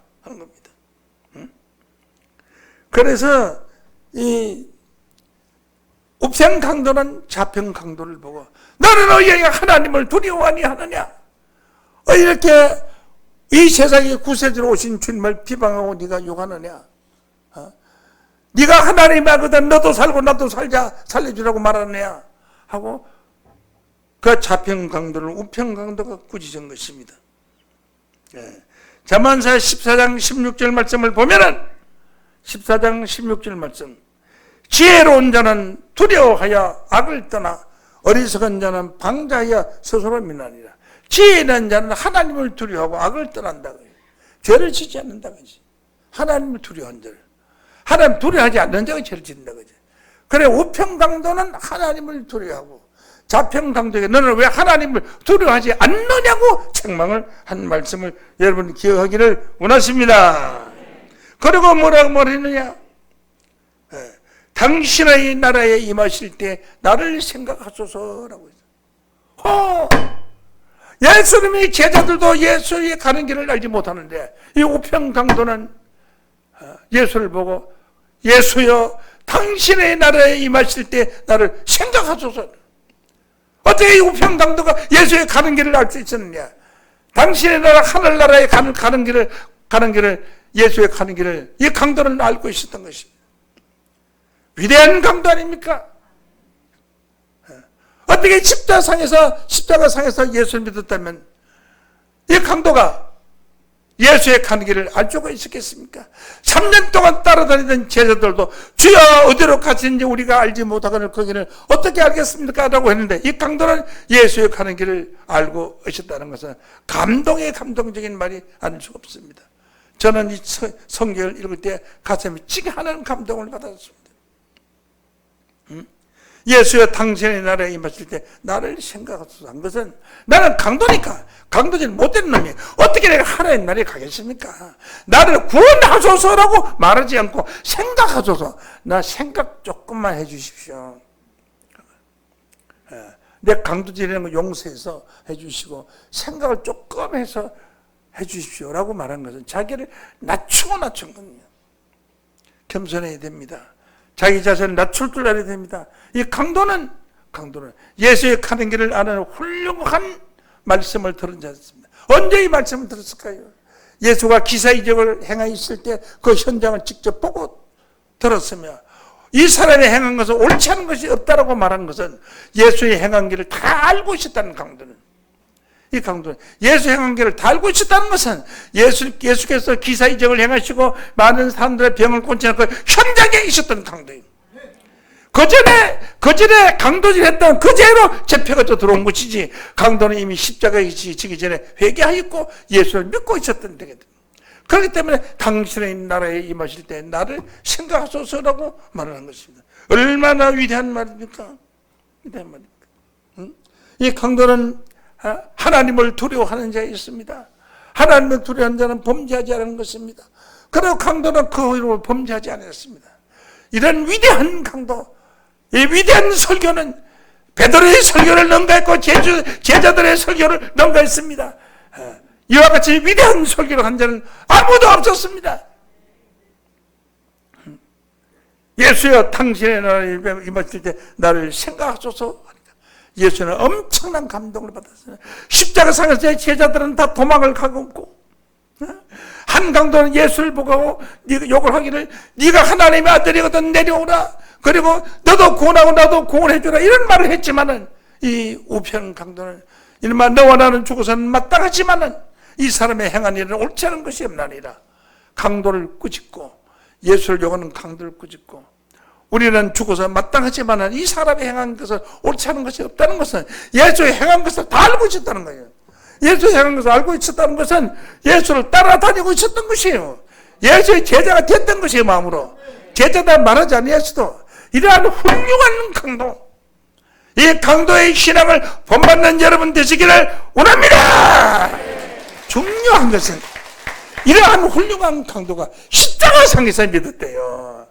그래서 이 읍생 강도는 자평 강도를 보고 너는 어찌 하나님을 두려워하니 하느냐? 이렇게 이 세상에 구세주로 오신 주님을 비방하고 네가 욕하느냐? 네가 하나님이거든 너도 살고 나도 살자 살려주라고 말하느냐? 하고 그 자평 강도를 우평 강도가 꾸짖은 것입니다. 잠언서 14장 16절 말씀을 보면은 14장 16절 말씀, 지혜로운 자는 두려워하여 악을 떠나 어리석은 자는 방자하여 스스로 민하니라. 지혜 있는 자는 하나님을 두려워하고 악을 떠난다고요. 죄를 짓지 않는다고지. 하나님을 두려워한 자를. 하나님 두려워하지 않는 자가 죄를 짓는다고지. 그래 우평강도는 하나님을 두려워하고 자평강도에 너는 왜 하나님을 두려워하지 않느냐고 책망을 한 말씀을 여러분 기억하기를 원하십니다. 그리고 뭐라고 했느냐? 당신의 나라에 임하실 때 나를 생각하소서라고 했어요. 예수님의 제자들도 예수의 가는 길을 알지 못하는데 이 우평강도는 예수를 보고 예수여 당신의 나라에 임하실 때 나를 생각하소서. 어떻게 이 우평강도가 예수의 가는 길을 알 수 있었느냐? 당신의 나라 하늘나라에 가는 길을 예수의 가는 길을 이 강도는 알고 있었던 것입니다. 위대한 강도 아닙니까? 어떻게 십자가상에서 예수를 믿었다면 이 강도가 예수의 가는 길을 알 수가 있었겠습니까? 3년 동안 따라다니던 제자들도 주여 어디로 가시는지 우리가 알지 못하거늘 거기를 어떻게 알겠습니까? 라고 했는데 이 강도는 예수의 가는 길을 알고 있었다는 것은 감동적인 말이 아닐 수가 없습니다. 저는 이 성경을 읽을 때 가슴이 찡하는 감동을 받았습니다. 예수여 당신의 나라에 임하실 때 나를 생각하소서 한 것은 나는 강도니까 강도질 못된 놈이 어떻게 내가 하나님 나라에 가겠습니까? 나를 구원하소서라고 말하지 않고 생각하소서. 나 생각 조금만 해주십시오. 내 강도질이라는 거 용서해서 해주시고 생각을 조금 해서 해주십시오라고 말한 것은 자기를 낮춘 겁니다. 겸손해야 됩니다. 자기 자신을 낮출 줄 알아야 됩니다. 이 강도는 예수의 가는 길을 아는 훌륭한 말씀을 들은 자였습니다. 언제 이 말씀을 들었을까요? 예수가 기사이적을 행하였을 때 그 현장을 직접 보고 들었으며 이 사람이 행한 것은 옳지 않은 것이 없다라고 말한 것은 예수의 행한 길을 다 알고 있었다는 강도는 이 강도는 예수 행한 길을 다 알고 있었다는 것은 예수께서 기사이적을 행하시고 많은 사람들의 병을 고치는 그 현장에 있었던 강도예요. 그 전에 강도질 했던 그 죄로 잡혀가 들어온 것이지 강도는 이미 십자가에 지기 전에 회개하였고 예수를 믿고 있었던 데거든. 그렇기 때문에 당신의 나라에 임하실 때 나를 생각하소서라고 말하는 것입니다. 얼마나 위대한 말입니까? 위대한 말입니까? 이 강도는 하나님을 두려워하는 자였습니다. 하나님을 두려워하는 자는 범죄하지 않은 것입니다. 그리고 강도는 그 이름으로 범죄하지 않았습니다. 이런 위대한 강도, 이 위대한 설교는 베드로의 설교를 능가했고 제자들의 설교를 능가했습니다. 이와 같이 위대한 설교를 한 자는 아무도 없었습니다. 예수여 당신의 나라에 임하실 때 나를 생각하소서. 예수는 엄청난 감동을 받았어요. 십자가상에서 제자들은 다 도망을 가고 없고 한 강도는 예수를 보고 욕을 하기를 네가 하나님의 아들이거든 내려오라. 그리고 너도 구원하고 나도 구원해주라 이런 말을 했지만은 이 우편 강도는 이른바 너와 나는 죽어서는 마땅하지만은 이 사람의 행한 일은 옳지 않은 것이 없나니라. 강도를 꾸짖고 예수를 욕하는 강도를 꾸짖고 우리는 죽어서 마땅하지만 이 사람이 행한 것은 옳지 않은 것이 없다는 것은 예수의 행한 것을 다 알고 있었다는 거예요. 예수의 행한 것을 알고 있었다는 것은 예수를 따라다니고 있었던 것이에요. 예수의 제자가 됐던 것이에요. 마음으로 제자다 말하지 아니했어도 이러한 훌륭한 강도, 이 강도의 신앙을 본받는 여러분 되시기를 원합니다. 중요한 것은 이러한 훌륭한 강도가 십자가상에서 믿었대요.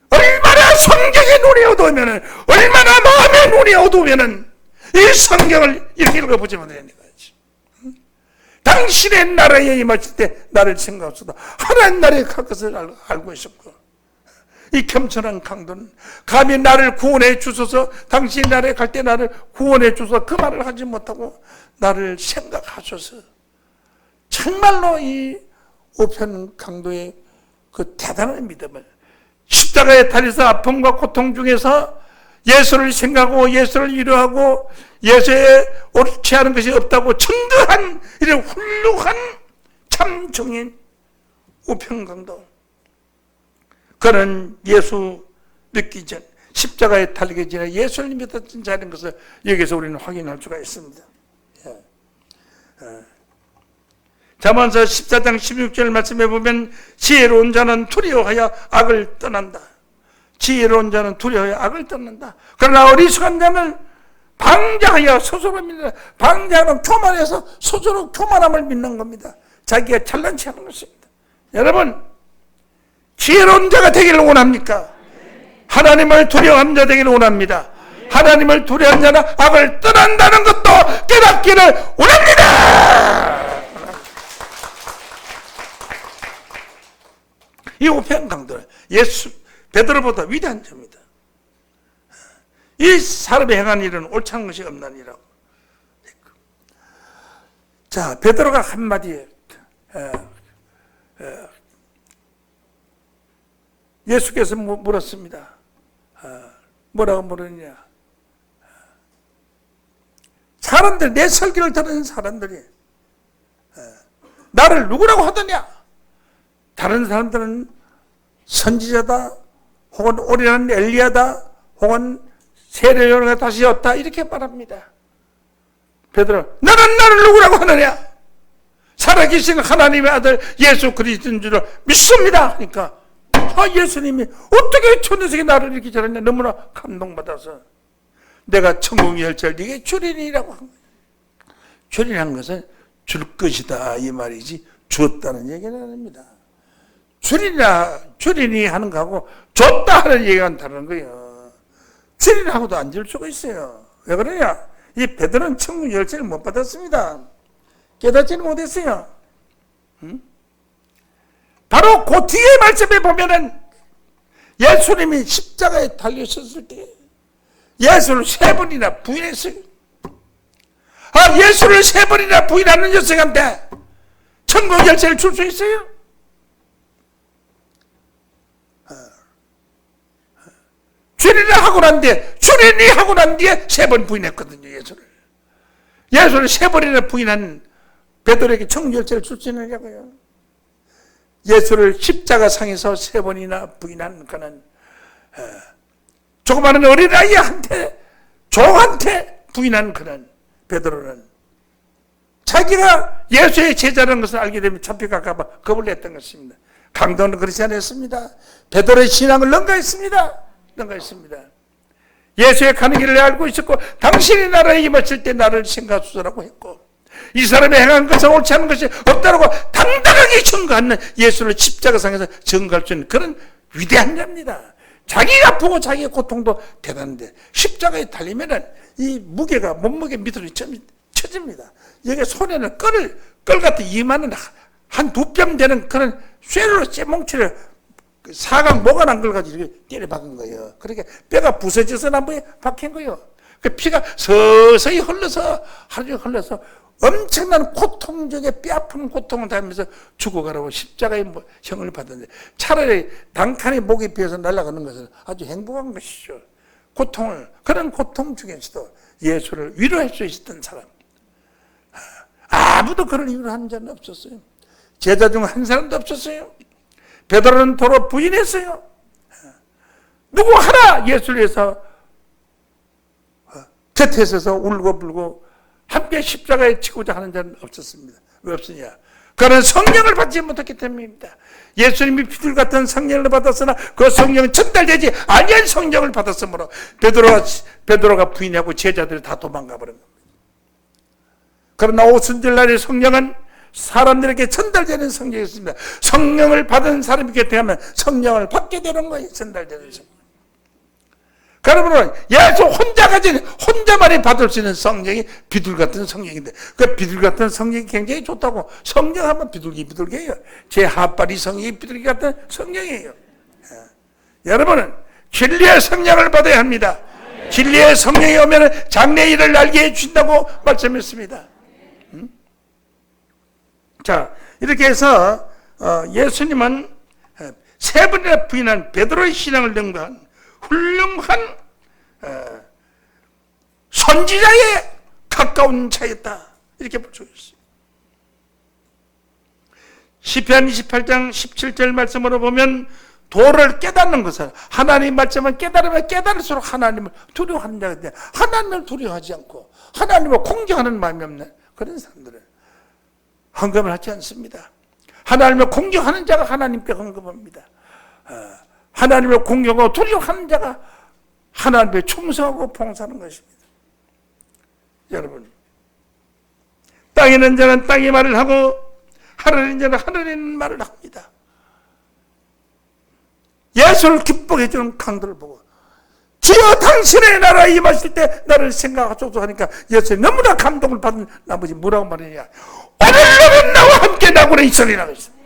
얼마나 성경의 눈이 어두우면은, 얼마나 마음의 눈이 어두우면은 이 성경을 이렇게 읽어보지만 되는 거지. 당신의 나라에 임하실 때 나를 생각하소서. 하나님 나라에 갈 것을 알고 있었고, 이 겸손한 강도는 감히 나를 구원해 주소서, 당신의 나라에 갈 때 나를 구원해 주소서 그 말을 하지 못하고 나를 생각하소서. 정말로 이 우편 강도의 그 대단한 믿음을, 십자가에 달려서 아픔과 고통 중에서 예수를 생각하고 예수를 위로하고 예수에 옳지 않은 것이 없다고 청거한 이런 훌륭한 참 정인 우편 강도. 그는 예수 믿기 전 십자가에 달리기 전에 예수를 믿었던 자인 것을 여기서 우리는 확인할 수가 있습니다. 잠언서 14장 16절 말씀에 보면 지혜로운 자는 두려워하여 악을 떠난다. 지혜로운 자는 두려워하여 악을 떠난다. 그러나 어리석은 자는 방자하여 스스로 믿는다. 방자는 교만해서 스스로 교만함을 믿는 겁니다. 자기가 잘난 체하는 것입니다. 여러분, 지혜로운 자가 되기를 원합니까? 하나님을 두려워하는 자 되기를 원합니다. 하나님을 두려워하는 자는 악을 떠난다는 것도 깨닫기를 원합니다. 이 우편 강도는 예수 베드로보다 위대한 자입니다. 이 사람이 행한 일은 옳지 않은 것이 없나니라고. 자, 베드로가 한마디에 예수께서 물었습니다. 뭐라고 물었냐? 사람들, 내 설교를 들은 사람들이 나를 누구라고 하더냐? 다른 사람들은 선지자다, 혹은 올인한 엘리야다, 혹은 세례 요한이 다시 왔다, 이렇게 말합니다. 베드로, 너는 나를 누구라고 하느냐? 살아계신 하나님의 아들 예수 그리스도인 줄 믿습니다. 그러니까 예수님이 어떻게 저 녀석이 나를 이렇게 잘했냐, 너무나 감동받아서 내가 천국 열차를 네게 주리니라고 한 거예요. 주리라는 것은 줄 것이다 이 말이지 주었다는 얘기는 아닙니다. 주리니 하는 거하고 줬다 하는 얘기가 다른 거예요. 주리라고도 안 줄 수가 있어요. 왜 그러냐? 이 베드로는 천국 열차를 못 받았습니다. 깨닫지는 못했어요. 바로 그 뒤에 말씀에 보면은 예수님이 십자가에 달리셨을 때 예수를 3번이나 부인했어요. 예수를 3번이나 부인하는 녀석한테 천국 열차를 줄 수 있어요? 주리라 하고 난 뒤에, 주리니 하고 난 뒤에 3번 부인했거든요, 예수를. 예수를 3번이나 부인한 베드로에게 천국 열차를 줄 수 있느냐고요. 예수를 십자가 상에서 3번이나 부인한 그는 조그마한 어린아이한테, 종한테 부인한 그는 베드로는 자기가 예수의 제자라는 것을 알게 되면 잡혀갈까 봐 겁을 냈던 것입니다. 강도는 그렇지 않았습니다. 베드로의 신앙을 능가했습니다. 예수의 가는 길을 알고 있었고, 당신이 나라에 임하실 때 나를 생각하소서라고 했고, 이 사람이 행한 것은 옳지 않은 것이 없다라고 당당하게 증거하는 예수를 십자가상에서 증거할 수 있는 그런 위대한 자입니다. 자기가 보고 자기의 고통도 대단한데 십자가에 달리면은 이 무게가 몸무게 밑으로 쳐집니다. 여기 손에는 끌 같은 이만한 한 2뼘 되는 그런 쇠로 쇠뭉치를 사각 모가난 걸 가지고 이렇게 때려 박은 거예요. 그러니까 뼈가 부서져서 나무에 박힌 거예요. 그 피가 서서히 흘러서 하루 종일 흘러서 엄청난 고통 중에 뼈아픈 고통을 당하면서 죽어가라고 십자가의 형을 받았는데, 차라리 단칸에 목이 비어서 날아가는 것은 아주 행복한 것이죠. 그런 고통 중에서도 예수를 위로할 수 있었던 사람, 아무도 그를 위로하는 자는 없었어요. 제자 중 한 사람도 없었어요. 베드로는 도로 부인했어요. 누구 하나 예수를 위해서 곁에 서서 울고 불고 함께 십자가에 치고자 하는 자는 없었습니다. 왜 없으냐? 그는 성령을 받지 못했기 때문입니다. 예수님이 피들 같은 성령을 받았으나 그 성령은 전달되지 아니한 성령을 받았으므로 베드로가 부인하고 제자들이 다 도망가 버린 겁니다. 그러나 오순절날의 성령은 사람들에게 전달되는 성경이었습니다. 성령을 받은 사람이 곁에 가면 성령을 받게 되는 거예요. 전달되는 성경. 그러므로 예수 혼자만이 받을 수 있는 성경이 비둘 같은 성경인데, 그 비둘 같은 성경이 굉장히 좋다고. 성경 하면 비둘기예요. 제 핫바리 성경이 비둘기 같은 성경이에요. 여러분은 진리의 성령을 받아야 합니다. 진리의 성령이 오면 장래 일을 알게 해준다고 말씀했습니다. 자, 이렇게 해서 예수님은 세 번이나 부인한 베드로의 신앙을 능가한 훌륭한 선지자에 가까운 자였다, 이렇게 볼 수 있습니다. 시편 28장 17절 말씀으로 보면 도를 깨닫는 것은, 하나님 말씀을 깨달으면 깨달을수록 하나님을 두려워하는 자가 돼. 하나님을 두려워하지 않고 하나님을 공경하는 마음이 없는 그런 사람들은 헌금을 하지 않습니다. 하나님을 공경하는 자가 하나님께 헌금합니다. 하나님을 공경하고 두려워하는 자가 하나님께 충성하고 봉사하는 것입니다. 여러분, 땅에 있는 자는 땅의 말을 하고 하늘에 있는 자는 하늘에 있는 말을 합니다. 예수를 기쁘게 해주는 강도를 보고 주여 당신의 나라에 임하실 때 나를 생각하소서 하니까 예수님 너무나 감동을 받은 나머지 뭐라고 말하냐, 오늘 나와 함께 나구나 이 소리라고 했습니다.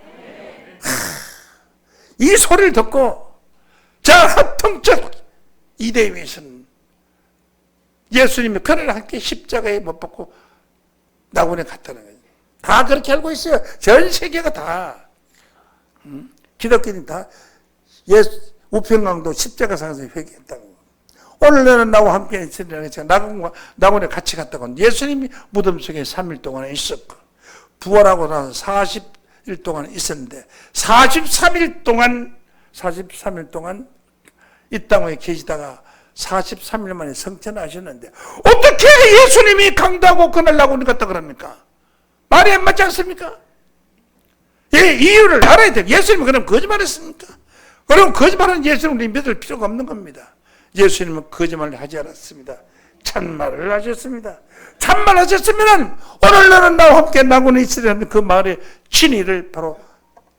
이 소리를 듣고 자 합통적 이대 위에서는 예수님이 그를 함께 십자가에 못 박고 나군에 갔다는 거예요. 다 그렇게 알고 있어요. 전 세계가 다. 기독교인 다 우평강도 십자가상에서 회개했다고. 오늘 너는 나와 함께 있으리라 했잖아. 나군에 같이 갔다고. 예수님이 무덤 속에 3일 동안 있었고 부활하고 나서 40일 동안 있었는데 43일 동안 이 땅에 계시다가 43일 만에 성천하셨는데 어떻게 예수님이 강도하고 그날 나군에 갔다 그럽니까? 말이 안 맞지 않습니까? 예, 이유를 알아야 돼요. 예수님은 그럼 거짓말했습니까? 그럼 거짓말은 예수님을 믿을 필요가 없는 겁니다. 예수님은 거짓말을 하지 않았습니다. 참말을 하셨습니다. 참말하셨으면 오늘 너는 나와 함께 나군에 있으려는 그 말의 진리를 바로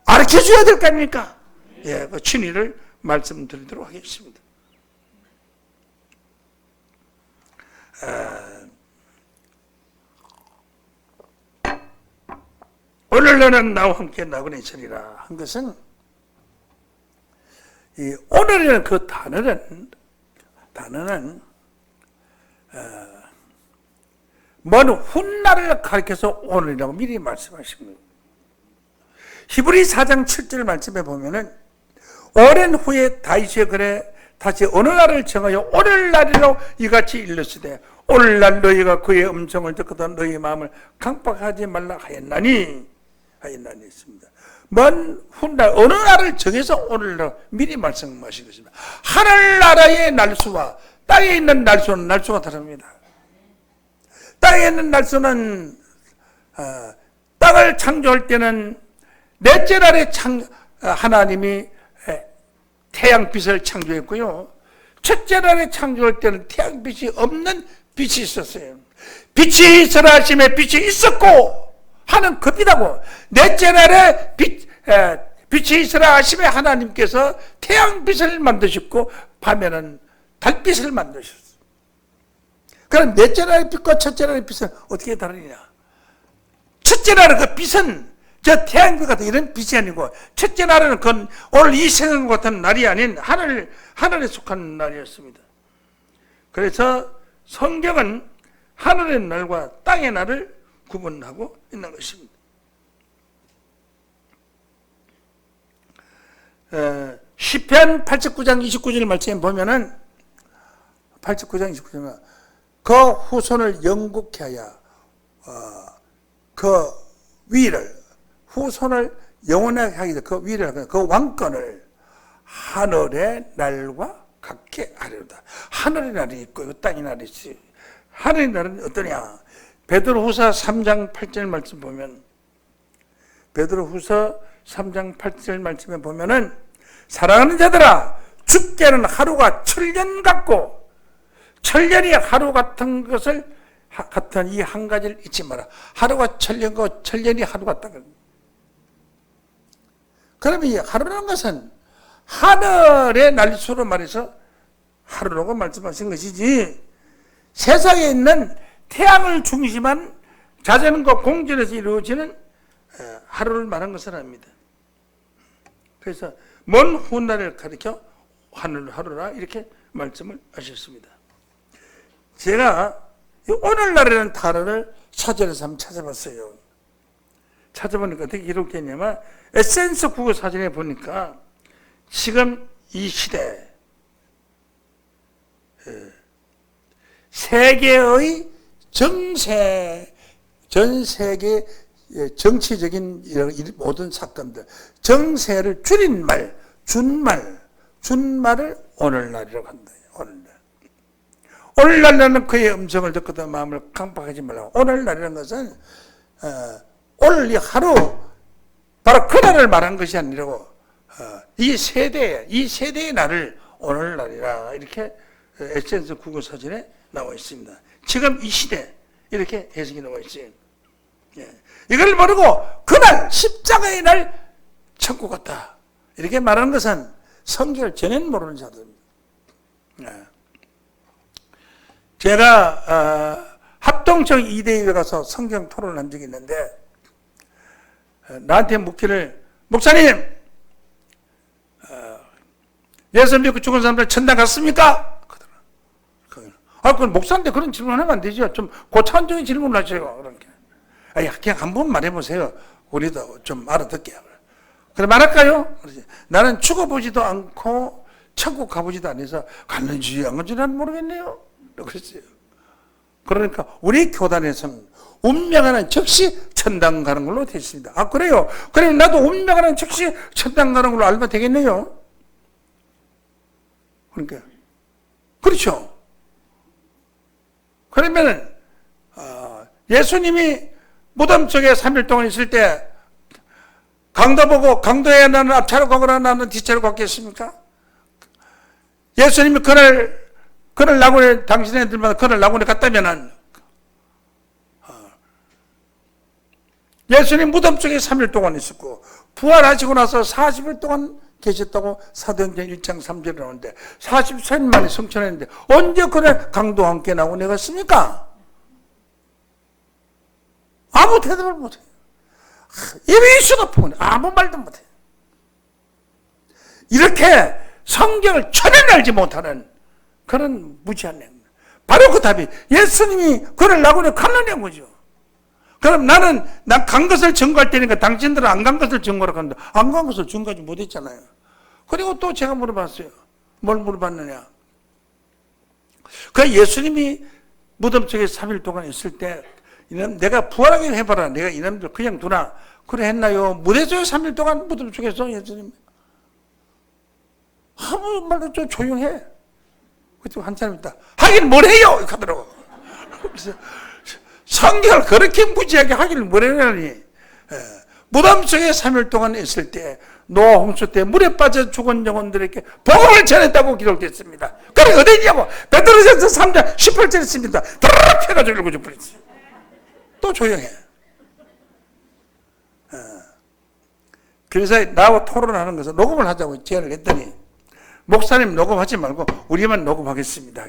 가르쳐줘야 될 거 아닙니까? 예, 그 진리를 말씀드리도록 하겠습니다. 오늘 너는 나와 함께 나군에 있으리라 한 것은, 이 오늘이라는 그 단어는 먼 훗날을 가리켜서 오늘이라고 미리 말씀하십니다. 히브리 4장 7절 말씀에 보면은 오랜 후에 다윗의 글에 다시 어느 날을 정하여 오늘날이라고 이같이 일렀으되 오늘날 너희가 그의 음성을 듣거든 너희 마음을 강박하지 말라 하였나니 했습니다. 먼 훗날 어느 날을 정해서 오늘날 미리 말씀하신 것입니다. 하늘나라의 날수와 땅에 있는 날수가 다릅니다. 땅에 있는 날수는 땅을 창조할 때는 넷째 날에 하나님이 태양빛을 창조했고요. 첫째 날에 창조할 때는 태양빛이 없는 빛이 있었어요. 빛이 있으라 하심에 빛이 있었고 하는 급이라고. 넷째 날에 빛이 있으라 하심에 하나님께서 태양빛을 만드셨고 밤에는 달빛을 만드셨어요. 그럼 넷째 날의 빛과 첫째 날의 빛은 어떻게 다르냐? 첫째 날의 그 빛은 저 태양빛 같은 이런 빛이 아니고 첫째 날은 그건 오늘 이 세상 같은 날이 아닌 하늘에 속한 날이었습니다. 그래서 성경은 하늘의 날과 땅의 날을 구분하고 있는 것입니다. 시편 89장 29절 말씀에 보면은 89장 29절에 그 후손을 영국케 하여 그 위를 후손을 영원하게 하기 위해 그 위를 그 왕권을 하늘의 날과 같게 하려다. 하늘의 날이 있고 땅의 날이 있어요. 하늘의 날은 어떠냐? 베드로후서 3장 8절 말씀 보면 베드로후서 3장 8절 말씀에 보면은 사랑하는 자들아 죽게는 하루가 천년 같고 천년이 하루 같은 것을 같은 이 한 가지를 잊지 마라. 하루가 천년이고 천년이 하루 같다. 그러면 이 하루라는 것은 하늘의 날수로 말해서 하루라고 말씀하신 것이지, 세상에 있는 태양을 중심한 자전과 공전에서 이루어지는 하루를 말한 것은 아닙니다. 그래서 먼 훗날을 가리켜 하루라 이렇게 말씀을 하셨습니다. 제가 오늘날이라는 단어를 사전에서 한번 찾아봤어요. 찾아보니까 어떻게 기록되냐면 에센스 국어 사전에 보니까 지금 이 시대 세계의 정세, 전 세계 정치적인 모든 사건들, 정세를 줄인 말, 준말을 오늘날이라고 한다. 오늘날이라는 그의 음성을 듣고도 마음을 강박하지 말라고. 오늘날이라는 것은 오늘 이 하루, 바로 그날을 말한 것이 아니라고, 이 세대의 날을 오늘날이라 이렇게 에센스 국어사전에 나와 있습니다. 지금 이 시대 이렇게 해석이 나와 있어요. 이걸 모르고 그날 십자가의 날 천국 갔다 이렇게 말하는 것은 성경을 전혀 모르는 자들입니다. 제가 합동청 2대에 가서 성경 토론을 한 적이 있는데 나한테 묻기를, 목사님 예수 믿고 죽은 사람들 천당 갔습니까? 그건 목사인데 그런 질문하면 안 되죠. 좀 고차원적인 질문을 하셔요. 그냥 한번 말해보세요. 우리도 좀 알아듣게. 그래 말할까요? 나는 죽어보지도 않고 천국 가보지도 않아서 갔는지 안 갔는지 난 모르겠네요. 그랬어요. 그러니까 우리 교단에서는 운명하는 즉시 천당 가는 걸로 되어 있습니다. 아 그래요? 그럼 나도 운명하는 즉시 천당 가는 걸로 알면 되겠네요. 그러니까 그렇죠. 그러면 예수님이 무덤 속에 3일 동안 있을 때 강도 보고 강도에 나는 앞차로 가거나 나는 뒤차로 갔겠습니까? 예수님이 그날 낙원에 당신네들마다 그날 낙원에 갔다면은 예수님 무덤 속에 3일 동안 있었고 부활하시고 나서 40일 동안 계셨다고 사도행전 1장 3절에 나오는데 40일 만에 성천했는데 언제 그날 강도와 함께 낙원에 갔습니까? 아무 대답을 못해요. 입이 수높은 아무 말도 못해요. 이렇게 성경을 전혀 알지 못하는 그런 무지한 내용. 바로 그 답이 예수님이 그를 낙원에 갔느냐는 거죠. 그럼 난 간 것을 증거할 테니까 당신들은 안 간 것을 증거하러 간다. 안 간 것을 증거하지 못했잖아요. 그리고 또 제가 물어봤어요. 뭘 물어봤느냐. 그 예수님이 무덤 속에 3일 동안 있을 때 내가 부활하게 해봐라. 내가 이놈들 그냥 두나. 그래 했나요? 무대에서 3일 동안 무덤 속에서 예수님. 아무 말도 좀 조용해. 그때 한 사람 있다. 하긴 뭘 해요? 이렇게 하더라고. 그래서 성경을 그렇게 무지하게 하기를 뭘 해라니. 무덤 속에 3일 동안 있을 때 노아 홍수 때 물에 빠져 죽은 영혼들에게 복음을 전했다고 기록됐습니다. 그게 어디 있냐고. 베드로전서 3장 18절에 있습니다. 드르륵 해가지고 읽어줘 버렸어요. 또 조용해. 그래서 나하고 토론하는 것을 녹음을 하자고 제안을 했더니 목사님 녹음하지 말고 우리만 녹음하겠습니다.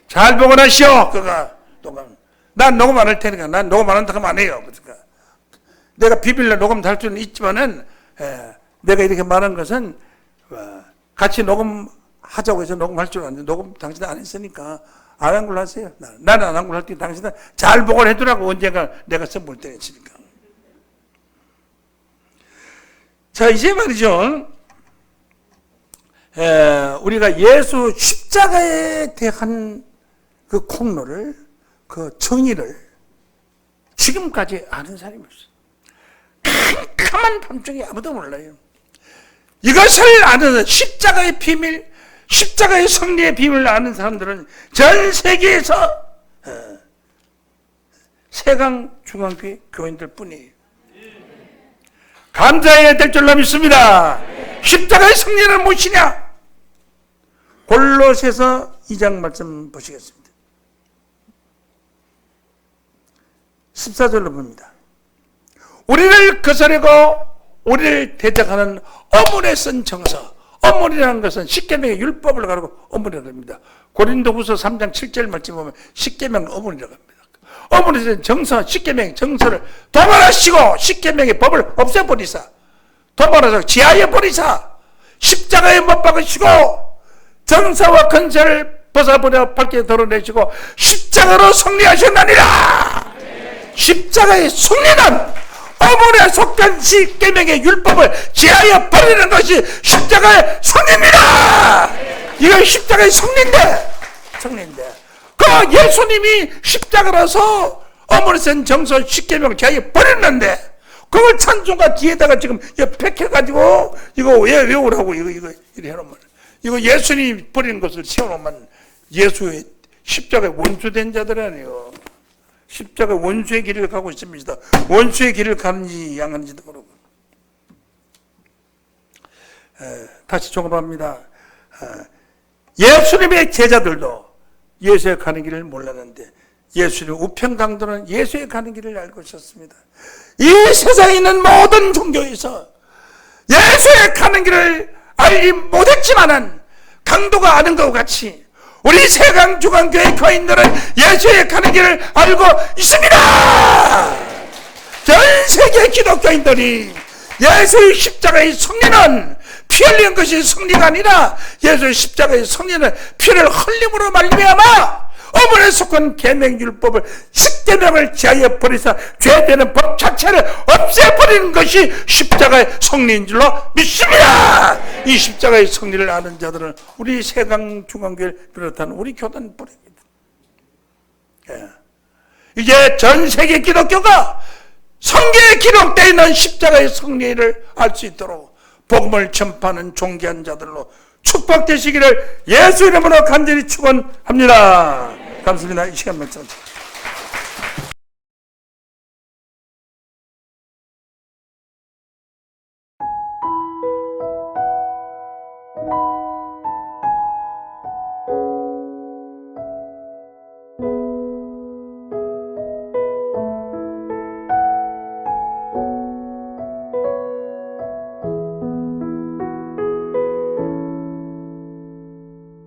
잘 보고 나시오. 그가 녹음. 난 녹음 안 할 테니까. 난 녹음 안 한다고 하면 안 해요. 그러니까 내가 비밀로 녹음 할 수는 있지만은 내가 이렇게 말한 것은 같이 녹음하자고 해서 녹음할 줄 아는데 녹음 당신 안 했으니까 안 한 걸로 하세요. 나는 안 한 걸로 할 때 당신은 잘 보고 해두라고 언젠가 내가 선볼 때 했으니까. 자, 이제 말이죠. 우리가 예수 십자가에 대한 그 공로를, 그 정의를 지금까지 아는 사람이 없어요. 캄캄한 밤중에 아무도 몰라요. 이것을 아는 십자가의 비밀, 십자가의 승리의 비밀을 아는 사람들은 전 세계에서 세강 중앙교회 교인들 뿐이에요. 감사해야 될 줄로 믿습니다. 십자가의 승리는 무엇이냐? 골로새서 2장 말씀 보시겠습니다. 14절로 봅니다. 우리를 거스르고 우리를 대적하는 어문에 쓴 정서. 어문이라는 것은 십계명의 율법을 가르고 어문이라고 합니다. 고린도후서 3장 7절 말씀 보면 십계명 어문이라고 합니다. 어문에 쓴 정서, 십계명의 정서를 도말하시고 십계명의 법을 없애버리사, 도말하셔 지하에 버리사, 십자가에 못 박으시고 정사와 건세를 벗어버려 밝게 드러내시고 십자가로 승리하셨나니라. 십자가의 승리는 어문에 속한 십계명의 율법을 지하에 버리는 것이 십자가의 승리입니다. 이건 십자가의 승리인데 그 예수님이 십자가라서 어문에 쓴 정서 십계명을 지하에 버렸는데 그걸 찬송가 뒤에다가 지금 팩해가지고 이거 왜 외우라고 이거 이래 해놓으면 이거 예수님이 버리는 것을 세워놓으면 예수의 십자가의 원수된 자들 아니에요. 십자가 원수의 길을 가고 있습니다. 원수의 길을 가는지 양하는지도 모르고. 다시 종합합니다. 예수님의 제자들도 예수의 가는 길을 몰랐는데 예수님 우편강도는 예수의 가는 길을 알고 있었습니다. 이 세상에 있는 모든 종교에서 예수의 가는 길을 알지 못했지만은 강도가 아는 것과 같이 우리 세강중앙교회 교인들은 예수의 가는 길을 알고 있습니다. 전 세계 기독교인들이 예수의 십자가의 승리는 피 흘리는 것이 승리가 아니라 예수의 십자가의 승리는 피를 흘림으로 말미암아 어문에 속한 계명율법을 십계명을 지하에 버리사 죄되는 법 자체를 없애버리는 것이 십자가의 승리인 줄로 믿습니다. 이 십자가의 승리를 아는 자들은 우리 세강중앙교회를 비롯한 우리 교단뿐입니다. 이제 전 세계 기독교가 성경에 기록되어 있는 십자가의 승리를 알 수 있도록 복음을 전파하는 존귀한 자들로 축복되시기를 예수 이름으로 간절히 축원합니다. 감사합니다. 이 시간 말씀.